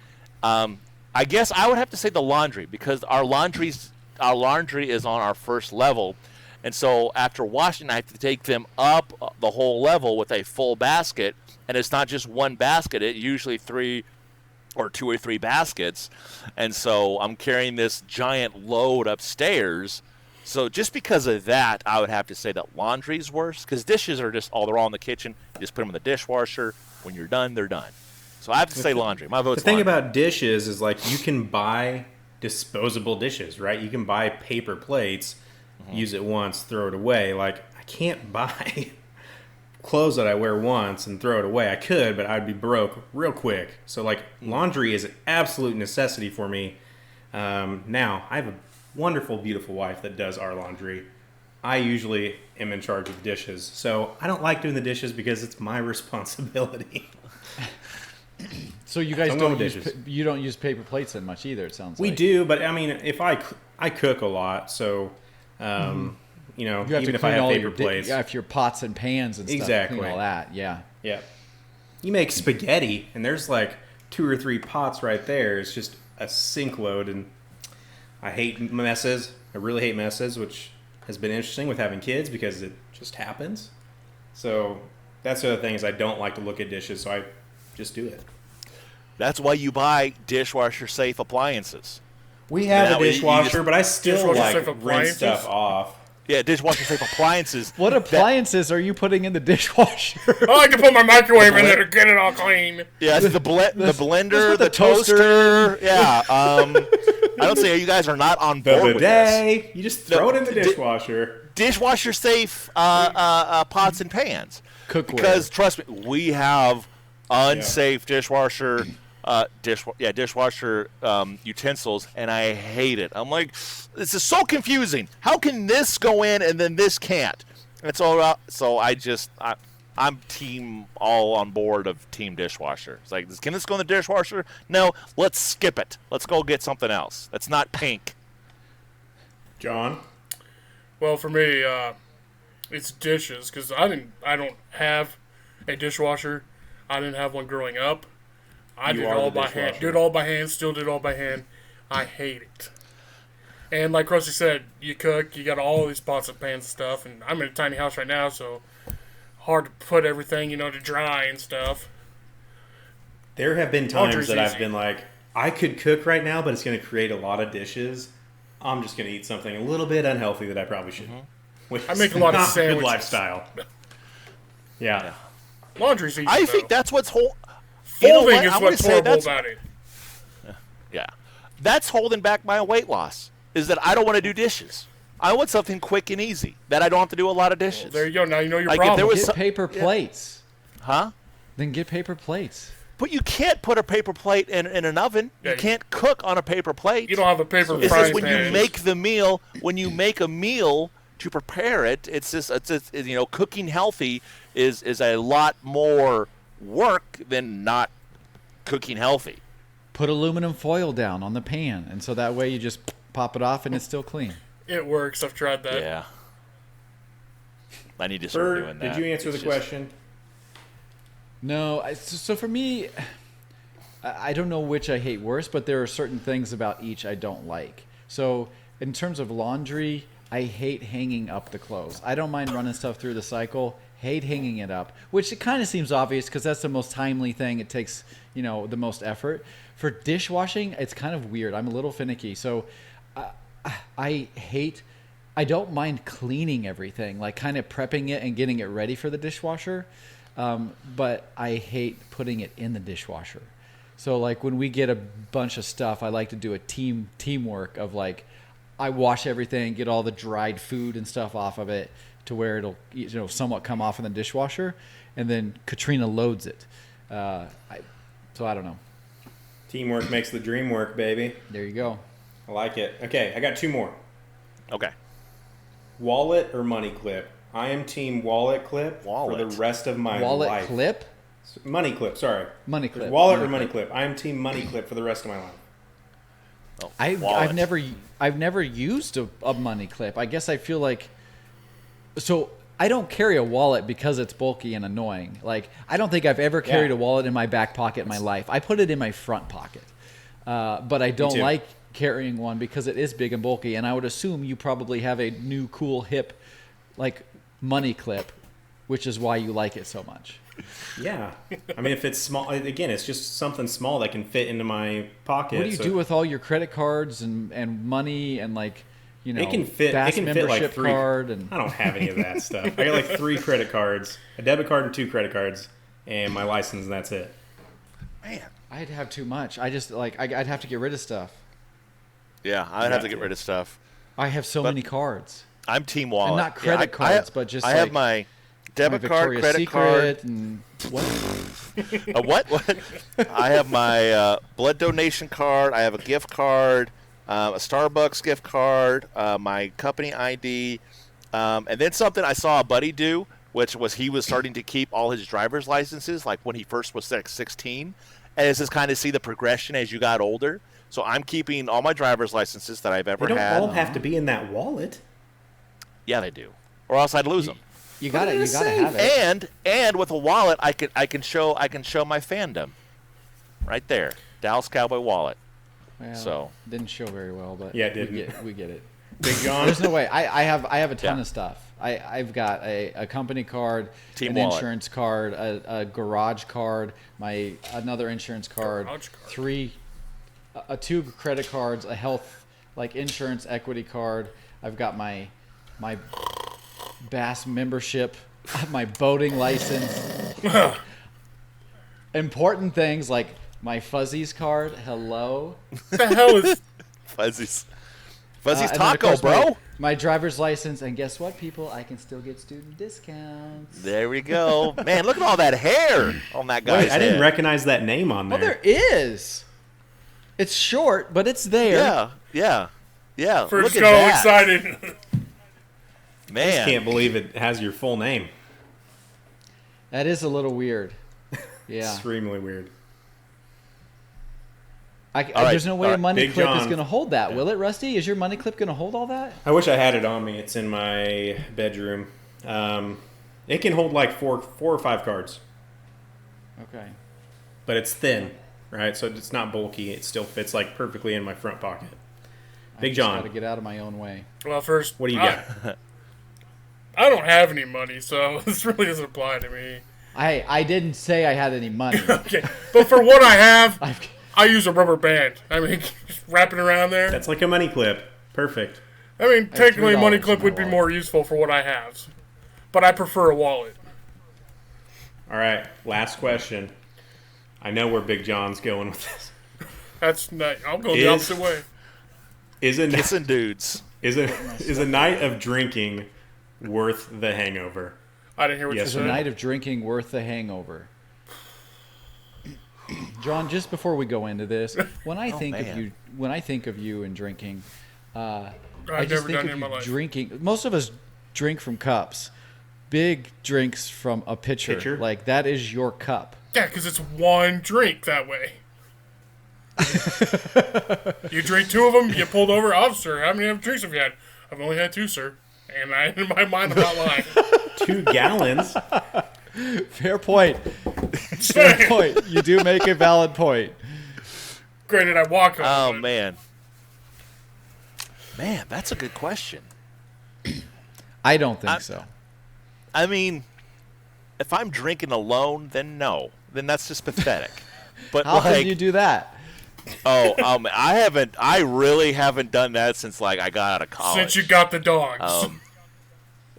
Speaker 1: I guess I would have to say the laundry because our laundry is on our first level. And so after washing, I have to take them up the whole level with a full basket. And it's not just one basket. It's usually two or three baskets. And so I'm carrying this giant load upstairs. So just because of that, I would have to say that laundry's worse. Because dishes are they're all in the kitchen. You just put them in the dishwasher. When you're done, they're done. So I have to say laundry. My vote's
Speaker 2: The thing
Speaker 1: laundry.
Speaker 2: about dishes is like you can buy disposable dishes, right? You can buy paper plates, use it once, throw it away. Like I can't buy clothes that I wear once and throw it away. I could, but I'd be broke real quick. So like laundry is an absolute necessity for me. Now I have a wonderful, beautiful wife that does our laundry. I usually am in charge of dishes, so I don't like doing the dishes because it's my responsibility.
Speaker 4: So you guys
Speaker 2: Some
Speaker 4: don't
Speaker 2: of
Speaker 4: use
Speaker 2: dishes.
Speaker 4: you don't use paper plates that much either. It sounds
Speaker 2: We
Speaker 4: like.
Speaker 2: do, but I mean, if I cook a lot, so you know,
Speaker 4: You have
Speaker 2: even
Speaker 4: to
Speaker 2: if I
Speaker 4: clean
Speaker 2: have
Speaker 4: all
Speaker 2: paper
Speaker 4: your
Speaker 2: plates,
Speaker 4: yeah, if your pots and pans and stuff,
Speaker 2: Exactly.
Speaker 4: clean all that. Yeah.
Speaker 2: yeah, you make spaghetti, and there's like 2 or 3 pots right there. It's just a sink load, and I hate messes. I really hate messes, which has been interesting with having kids because it just happens. So that's the other thing is I don't like to look at dishes, so I just do it.
Speaker 1: That's why you buy dishwasher safe appliances.
Speaker 2: We have
Speaker 1: That
Speaker 2: a
Speaker 1: way you
Speaker 2: dishwasher,
Speaker 1: just-
Speaker 2: but I still
Speaker 3: Dishwasher
Speaker 2: like
Speaker 3: safe
Speaker 2: rinse
Speaker 3: appliances?
Speaker 2: stuff off.
Speaker 1: Yeah, dishwasher safe appliances.
Speaker 4: What
Speaker 1: that-
Speaker 4: appliances are you putting in the dishwasher?
Speaker 3: I like to put my microwave in there to get it all clean.
Speaker 1: Yeah, it's the blender,
Speaker 4: with
Speaker 1: the
Speaker 4: the toaster.
Speaker 1: toaster. Yeah. I don't say you guys are not on
Speaker 2: The
Speaker 1: board with this.
Speaker 2: bidet, you just throw it in the dishwasher.
Speaker 1: Dishwasher safe pots and pans.
Speaker 4: Cookware.
Speaker 1: Because trust me, we have unsafe dishwasher dishwasher utensils, and I hate it. I'm like, this is so confusing. How can this go in and then this can't? And so I'm team all on board of team dishwasher. It's like, can this go in the dishwasher? No, let's skip it. Let's go get something else. That's not pink.
Speaker 2: John?
Speaker 3: Well, for me, it's dishes because I don't have a dishwasher. I didn't have one growing up. I
Speaker 2: You
Speaker 3: did it
Speaker 2: are
Speaker 3: all
Speaker 2: the
Speaker 3: by hand.
Speaker 2: dishwasher.
Speaker 3: Did it all by hand. Still did it all by hand. I hate it. And like Rusty said, you cook. You got all these pots and pans and stuff. And I'm in a tiny house right now, so hard to put everything, to dry and stuff.
Speaker 2: There have been times
Speaker 3: Laundry's
Speaker 2: that I've
Speaker 3: easy.
Speaker 2: been like, I could cook right now, but it's going to create a lot of dishes. I'm just going to eat something a little bit unhealthy that I probably shouldn't. Which
Speaker 3: I make
Speaker 2: is
Speaker 3: a lot of
Speaker 2: not a good
Speaker 3: sandwiches.
Speaker 2: lifestyle. Yeah.
Speaker 3: Laundry's easy.
Speaker 1: I think
Speaker 3: though.
Speaker 1: that's what's whole.
Speaker 3: Folding is
Speaker 1: I'm gonna
Speaker 3: what's
Speaker 1: say
Speaker 3: horrible
Speaker 1: that's-
Speaker 3: about it.
Speaker 1: Yeah, that's holding back my weight loss. Is that I don't want to do dishes. I want something quick and easy that I don't have to do a lot of dishes.
Speaker 3: There you go. Now you know your
Speaker 1: Like, if
Speaker 3: problem.
Speaker 1: there was
Speaker 4: Get
Speaker 1: some-
Speaker 4: paper plates.
Speaker 1: Huh?
Speaker 4: Then get paper plates.
Speaker 1: But you can't put a paper plate in an oven.
Speaker 3: Yeah,
Speaker 1: You can't cook on a paper plate.
Speaker 3: You don't have a paper
Speaker 1: It's
Speaker 3: frying
Speaker 1: just when
Speaker 3: pan.
Speaker 1: you make the meal. When you make a meal to prepare it, it's cooking healthy is a lot more work than not cooking healthy.
Speaker 4: Put aluminum foil down on the pan, and so that way you just pop it off and it's still clean.
Speaker 3: It works. I've tried that.
Speaker 1: Yeah. I need to start doing
Speaker 2: Bert,
Speaker 1: that.
Speaker 2: did you answer the
Speaker 1: It's just-
Speaker 2: question?
Speaker 4: No, so for me, I don't know which I hate worse, but there are certain things about each I don't like. So in terms of laundry, I hate hanging up the clothes. I don't mind running stuff through the cycle. Hate hanging it up, which it kind of seems obvious because that's the most timely thing. It takes the most effort. For dishwashing, it's kind of weird. I'm a little finicky, so I don't mind cleaning everything, like kind of prepping it and getting it ready for the dishwasher. But I hate putting it in the dishwasher. So like when we get a bunch of stuff, I like to do a teamwork of like, I wash everything, get all the dried food and stuff off of it to where it'll somewhat come off in the dishwasher, and then Katrina loads it. So I don't know.
Speaker 2: Teamwork makes the dream work, baby.
Speaker 4: There you go.
Speaker 2: I like it. Okay, I got 2 more.
Speaker 1: Okay.
Speaker 2: Wallet or money clip? I am team wallet clip for the
Speaker 1: Wallet.
Speaker 2: rest of my
Speaker 4: Wallet
Speaker 2: life.
Speaker 4: clip.
Speaker 2: Money clip, sorry.
Speaker 4: Money
Speaker 2: There's
Speaker 4: clip.
Speaker 2: wallet or
Speaker 4: Money
Speaker 2: money clip? I am team money clip for the rest of my life.
Speaker 1: Oh,
Speaker 4: I've
Speaker 1: wallet.
Speaker 4: never used a money clip. I guess I feel like, so I don't carry a wallet because it's bulky and annoying. Like I don't think I've ever carried
Speaker 2: Yeah.
Speaker 4: a wallet in my back pocket in my life. I put it in my front pocket, but I don't
Speaker 2: too.
Speaker 4: like carrying one because it is big and bulky. And I would assume you probably have a new cool hip like money clip, which is why you like it so much.
Speaker 2: Yeah. I mean, if it's small, again, it's just something small that can fit into my pocket.
Speaker 4: What do you
Speaker 2: so
Speaker 4: do with all your credit cards and money and like
Speaker 2: It can fit.
Speaker 4: fast
Speaker 2: It can fit like
Speaker 4: membership
Speaker 2: 3.
Speaker 4: card and
Speaker 2: I don't have any of that stuff. I got like 3 credit cards, a debit card and 2 credit cards, and my license, and that's it.
Speaker 1: Man.
Speaker 4: I'd have too much. I just I'd have to get rid of stuff.
Speaker 1: Yeah, I'd have to get rid of stuff.
Speaker 4: I have so many cards.
Speaker 1: I'm Team Wallet.
Speaker 4: And not credit cards, but just
Speaker 1: I have my debit
Speaker 4: my
Speaker 1: card,
Speaker 4: Victoria's
Speaker 1: credit
Speaker 4: Secret
Speaker 1: card.
Speaker 4: and what?
Speaker 1: What? I have my blood donation card. I have a gift card, a Starbucks gift card, my company ID, and then something I saw a buddy do, which was he was starting to keep all his driver's licenses, like when he first was like 16, and it's just kind of see the progression as you got older. So I'm keeping all my driver's licenses that I've ever
Speaker 2: They don't
Speaker 1: had.
Speaker 2: all have to be in that wallet.
Speaker 1: Yeah, they do, or else I'd lose them.
Speaker 4: You gotta
Speaker 2: it is
Speaker 4: have it.
Speaker 1: And with a wallet, I can show my fandom, right there, Dallas Cowboy wallet.
Speaker 4: Well,
Speaker 1: So
Speaker 4: didn't show very well, but
Speaker 2: Yeah, it didn't.
Speaker 4: we get it.
Speaker 2: Big John.
Speaker 4: There's no way. I have a ton
Speaker 1: Yeah.
Speaker 4: of stuff. I've got a company card,
Speaker 1: Team
Speaker 4: an
Speaker 1: wallet.
Speaker 4: insurance card, a garage card, another insurance card,
Speaker 3: Garage card.
Speaker 4: three, two credit cards, a health insurance equity card. I've got my Bass membership, my boating license. Important things like my Fuzzies card. Hello.
Speaker 3: What the hell is?
Speaker 1: Fuzzies
Speaker 4: And then, of
Speaker 1: taco,
Speaker 4: course,
Speaker 1: bro.
Speaker 4: My driver's license, and guess what, people? I can still get student discounts.
Speaker 1: There we go, man. Look at all that hair on that guy's
Speaker 2: Wait, I didn't
Speaker 1: head.
Speaker 2: recognize that name on
Speaker 4: Oh,
Speaker 2: there.
Speaker 4: there is. It's short, but it's there.
Speaker 1: Yeah.
Speaker 3: First
Speaker 1: Look at
Speaker 3: go
Speaker 1: that,
Speaker 3: excited.
Speaker 1: man.
Speaker 2: Can't believe it has your full name.
Speaker 4: That is a little weird. Yeah.
Speaker 2: Extremely weird.
Speaker 1: right,
Speaker 4: There's no way
Speaker 1: all
Speaker 4: a
Speaker 1: right.
Speaker 4: money
Speaker 2: Big
Speaker 4: clip is
Speaker 2: John.
Speaker 4: going to hold that, will it, Rusty? Is your money clip going to hold all that?
Speaker 2: I wish I had it on me. It's in my bedroom. It can hold like four or five cards,
Speaker 4: Okay.
Speaker 2: but it's thin, right? So it's not bulky. It still fits like perfectly in my front pocket. Big
Speaker 4: Got to
Speaker 2: John,
Speaker 4: get out of my own way.
Speaker 3: Well, first,
Speaker 2: what do you got?
Speaker 3: I don't have any money, so this really doesn't apply to me.
Speaker 4: I didn't say I had any money.
Speaker 3: Okay, but for what I have,
Speaker 4: I've,
Speaker 3: I use a rubber band. I mean, just wrap it around there.
Speaker 2: That's like a money clip. Perfect.
Speaker 3: I mean, technically, a
Speaker 4: $3
Speaker 3: money
Speaker 4: in
Speaker 3: clip
Speaker 4: my
Speaker 3: would be
Speaker 4: wallet.
Speaker 3: more useful for what I have, but I prefer a wallet.
Speaker 2: All right, last question. I know where Big John's going with this.
Speaker 3: That's not. I'll go the
Speaker 2: Is-
Speaker 3: opposite way.
Speaker 2: Is a
Speaker 1: Kissing dudes.
Speaker 2: is a night of drinking worth the hangover?
Speaker 3: I didn't hear what
Speaker 2: Yes,
Speaker 4: is
Speaker 3: you
Speaker 4: a
Speaker 3: said.
Speaker 4: night of drinking worth the hangover? John, just before we go into this, when I think of
Speaker 1: man.
Speaker 4: you and drinking, I
Speaker 3: I've
Speaker 4: just
Speaker 3: never
Speaker 4: think
Speaker 3: done
Speaker 4: of
Speaker 3: it in my
Speaker 4: you
Speaker 3: life.
Speaker 4: drinking. Most of us drink from cups. Big drinks from a pitcher.
Speaker 2: Pitcher?
Speaker 4: Like that is your cup.
Speaker 3: Yeah, because it's one drink that way. You drink two of them, you get pulled over. Officer, how many drinks have you had? I've only had two, sir. And in my mind, I'm not lying.
Speaker 2: 2 gallons.
Speaker 4: Fair point. Fair point. You do make a valid point.
Speaker 3: Granted, I walk home.
Speaker 1: Oh
Speaker 3: but
Speaker 1: man. Man, that's a good question.
Speaker 4: I don't think so.
Speaker 1: I mean, if I'm drinking alone, then no. Then that's just pathetic. But
Speaker 4: How
Speaker 1: like,
Speaker 4: can you do that?
Speaker 1: I really haven't done that since like I got out of college.
Speaker 3: Since you got the dogs.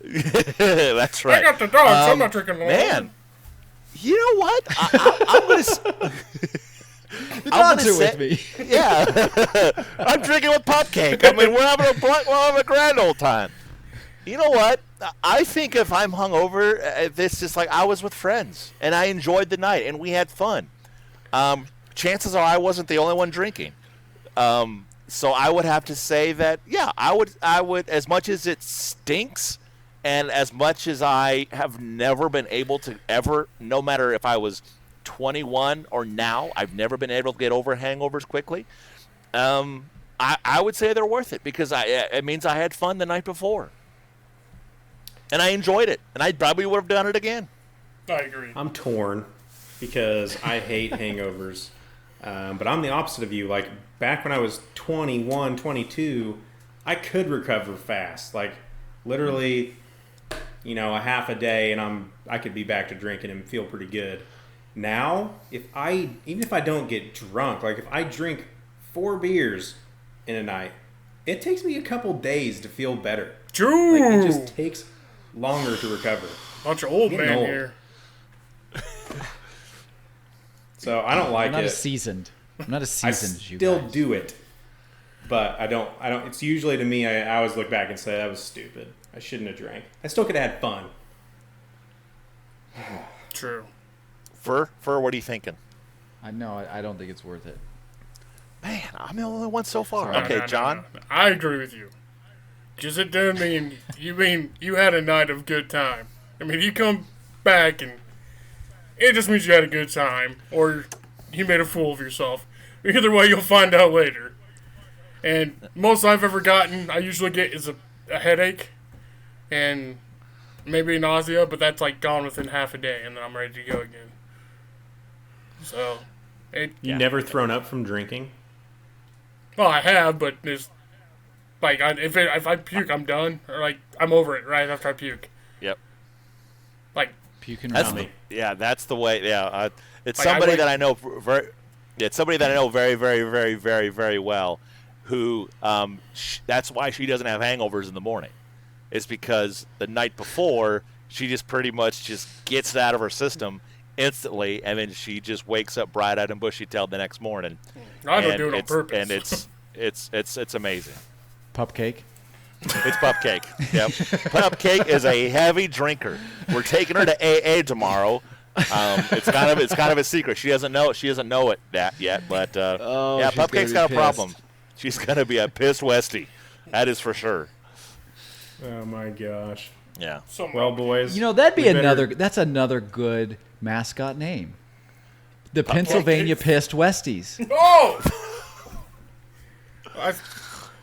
Speaker 1: That's
Speaker 3: I
Speaker 1: right.
Speaker 3: got the dogs. I'm not drinking alone.
Speaker 1: Man, you know what? I'm gonna.
Speaker 4: The dogs are
Speaker 1: say-
Speaker 4: with me.
Speaker 1: Yeah, I'm drinking with Popcake. I mean, we're having a grand old time. You know what? I think if I'm hungover, it's just like I was with friends and I enjoyed the night and we had fun. Chances are I wasn't the only one drinking. So I would have to say that yeah, I would as much as it stinks and as much as I have never been able to ever, no matter if I was 21 or now, I've never been able to get over hangovers quickly. I would say they're worth it because it means I had fun the night before. And I enjoyed it. And I probably would have done it again.
Speaker 3: I agree.
Speaker 2: I'm torn because I hate hangovers. But I'm the opposite of you. Like, back when I was 21, 22, I could recover fast. Like, literally, a half a day and I could be back to drinking and feel pretty good. Now, even if I don't get drunk, like if I drink 4 beers in a night, it takes me a couple days to feel better.
Speaker 3: True.
Speaker 2: Like, it just takes longer to recover.
Speaker 3: Bunch of old
Speaker 2: Getting
Speaker 3: man
Speaker 2: old.
Speaker 3: here.
Speaker 2: So I don't like
Speaker 4: I'm not
Speaker 2: it.
Speaker 4: as seasoned. I'm not as
Speaker 2: I
Speaker 4: seasoned as you
Speaker 2: still
Speaker 4: guys.
Speaker 2: do it, but I don't. It's usually to me. I always look back and say that was stupid. I shouldn't have drank. I still could have had fun.
Speaker 3: True.
Speaker 1: Fur, what are you thinking?
Speaker 4: I know. I don't think it's worth it.
Speaker 1: Man, I'm the only one so far.
Speaker 4: Sorry.
Speaker 1: Okay,
Speaker 3: No.
Speaker 1: John.
Speaker 3: I agree with you. Because it doesn't mean you had a night of good time. I mean, you come back and it just means you had a good time, or you made a fool of yourself. Either way, you'll find out later. And most I've ever gotten, I usually get is a headache and maybe nausea, but that's like gone within half a day, and then I'm ready to go again. So,
Speaker 2: You never thrown up from drinking?
Speaker 3: well, I have, but there's like if I puke, I'm done, or like I'm over it right after I puke.
Speaker 1: Yep.
Speaker 3: Like
Speaker 4: Puking
Speaker 1: That's
Speaker 4: around.
Speaker 1: that's the way. Yeah, it's
Speaker 3: Like, I
Speaker 1: somebody
Speaker 3: like-
Speaker 1: that I know very. It's somebody that I know very, very, very, very, very well. Who that's why she doesn't have hangovers in the morning. It's because the night before she just pretty much just gets it out of her system instantly, and then she just wakes up bright-eyed and bushy-tailed the next morning.
Speaker 3: I don't
Speaker 1: And
Speaker 3: do it on
Speaker 1: it's-
Speaker 3: purpose.
Speaker 1: And it's amazing.
Speaker 4: Pupcake.
Speaker 1: It's Pupcake. Yep. Pupcake is a heavy drinker. We're taking her to AA tomorrow. It's kind of a secret. She doesn't know it that yet, but yeah,
Speaker 4: she's gonna
Speaker 1: Pupcake's
Speaker 4: be
Speaker 1: got a
Speaker 4: pissed.
Speaker 1: problem. She's gonna be a pissed Westie. That is for sure.
Speaker 2: Oh my gosh.
Speaker 1: Yeah.
Speaker 2: Well, boys.
Speaker 4: You know, that'd be
Speaker 2: we better-
Speaker 4: another. That's another good mascot name. The Pennsylvania Pissed Westies.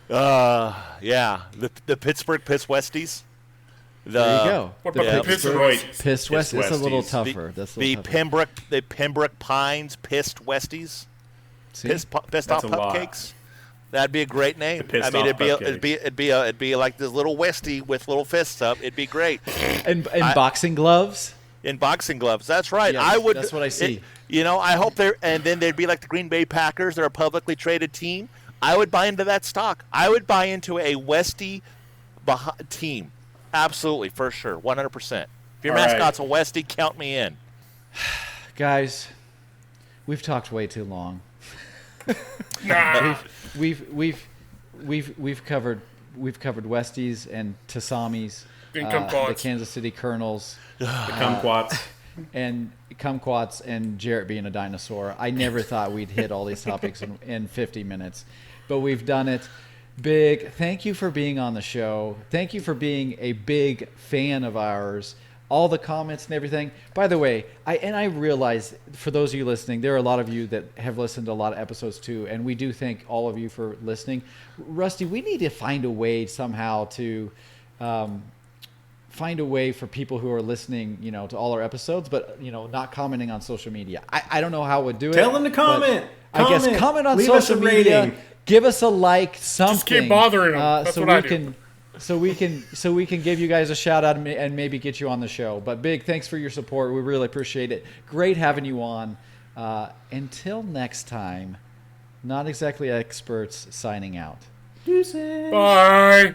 Speaker 3: Oh!
Speaker 1: Yeah. The Pittsburgh Piss Westies.
Speaker 4: There you go.
Speaker 3: What
Speaker 4: The
Speaker 3: about the
Speaker 4: Pittsburgh
Speaker 2: Detroit
Speaker 3: Pittsburgh?
Speaker 4: Pissed Westies. That's a little
Speaker 2: Westies.
Speaker 4: tougher. That's a
Speaker 1: The
Speaker 4: little tougher.
Speaker 1: Pembroke Pines Pissed Westies.
Speaker 4: See?
Speaker 1: Pissed off
Speaker 2: That's a lot.
Speaker 1: Cupcakes. That'd be a great name.
Speaker 2: The pissed
Speaker 1: I mean,
Speaker 2: off cupcakes.
Speaker 1: it'd be like this little Westie with little fists up. It'd be great.
Speaker 4: And boxing gloves.
Speaker 1: In boxing gloves. That's right.
Speaker 4: Yes,
Speaker 1: I would.
Speaker 4: that's what I see.
Speaker 1: I hope they're, and then they'd be like the Green Bay Packers. They're a publicly traded team. I would buy into that stock. I would buy into a Westie team. Absolutely, for sure, 100%. If your
Speaker 2: All right.
Speaker 1: mascot's a Westie, count me in.
Speaker 4: Guys, we've talked way too long.
Speaker 3: Nah.
Speaker 4: We've covered Westies and Tasamis,
Speaker 3: And
Speaker 4: the
Speaker 3: kumquats.
Speaker 4: Kansas City Colonels,
Speaker 2: the kumquats.
Speaker 4: and kumquats, and Jarrett being a dinosaur. I never thought we'd hit all these topics in 50 minutes, but we've done it. Big thank you for being on the show. Thank you for being a big fan of ours. All the comments and everything. By the way, I realize for those of you listening, there are a lot of you that have listened to a lot of episodes too, and we do thank all of you for listening. Rusty, we need to find a way somehow to find a way for people who are listening, to all our episodes, but not commenting on social media. I don't know how we'd do it.
Speaker 2: Tell them to
Speaker 4: but
Speaker 2: comment.
Speaker 4: I guess comment on
Speaker 2: Leave us
Speaker 4: social
Speaker 2: a
Speaker 4: media.
Speaker 2: rating.
Speaker 4: Give us a like, something.
Speaker 3: keep bothering 'em. That's
Speaker 4: so
Speaker 3: what
Speaker 4: we
Speaker 3: I do.
Speaker 4: can, so we can give you guys a shout out and maybe get you on the show. But big thanks for your support. We really appreciate it. Great having you on. Until next time, Not Exactly Experts signing out.
Speaker 3: Bye.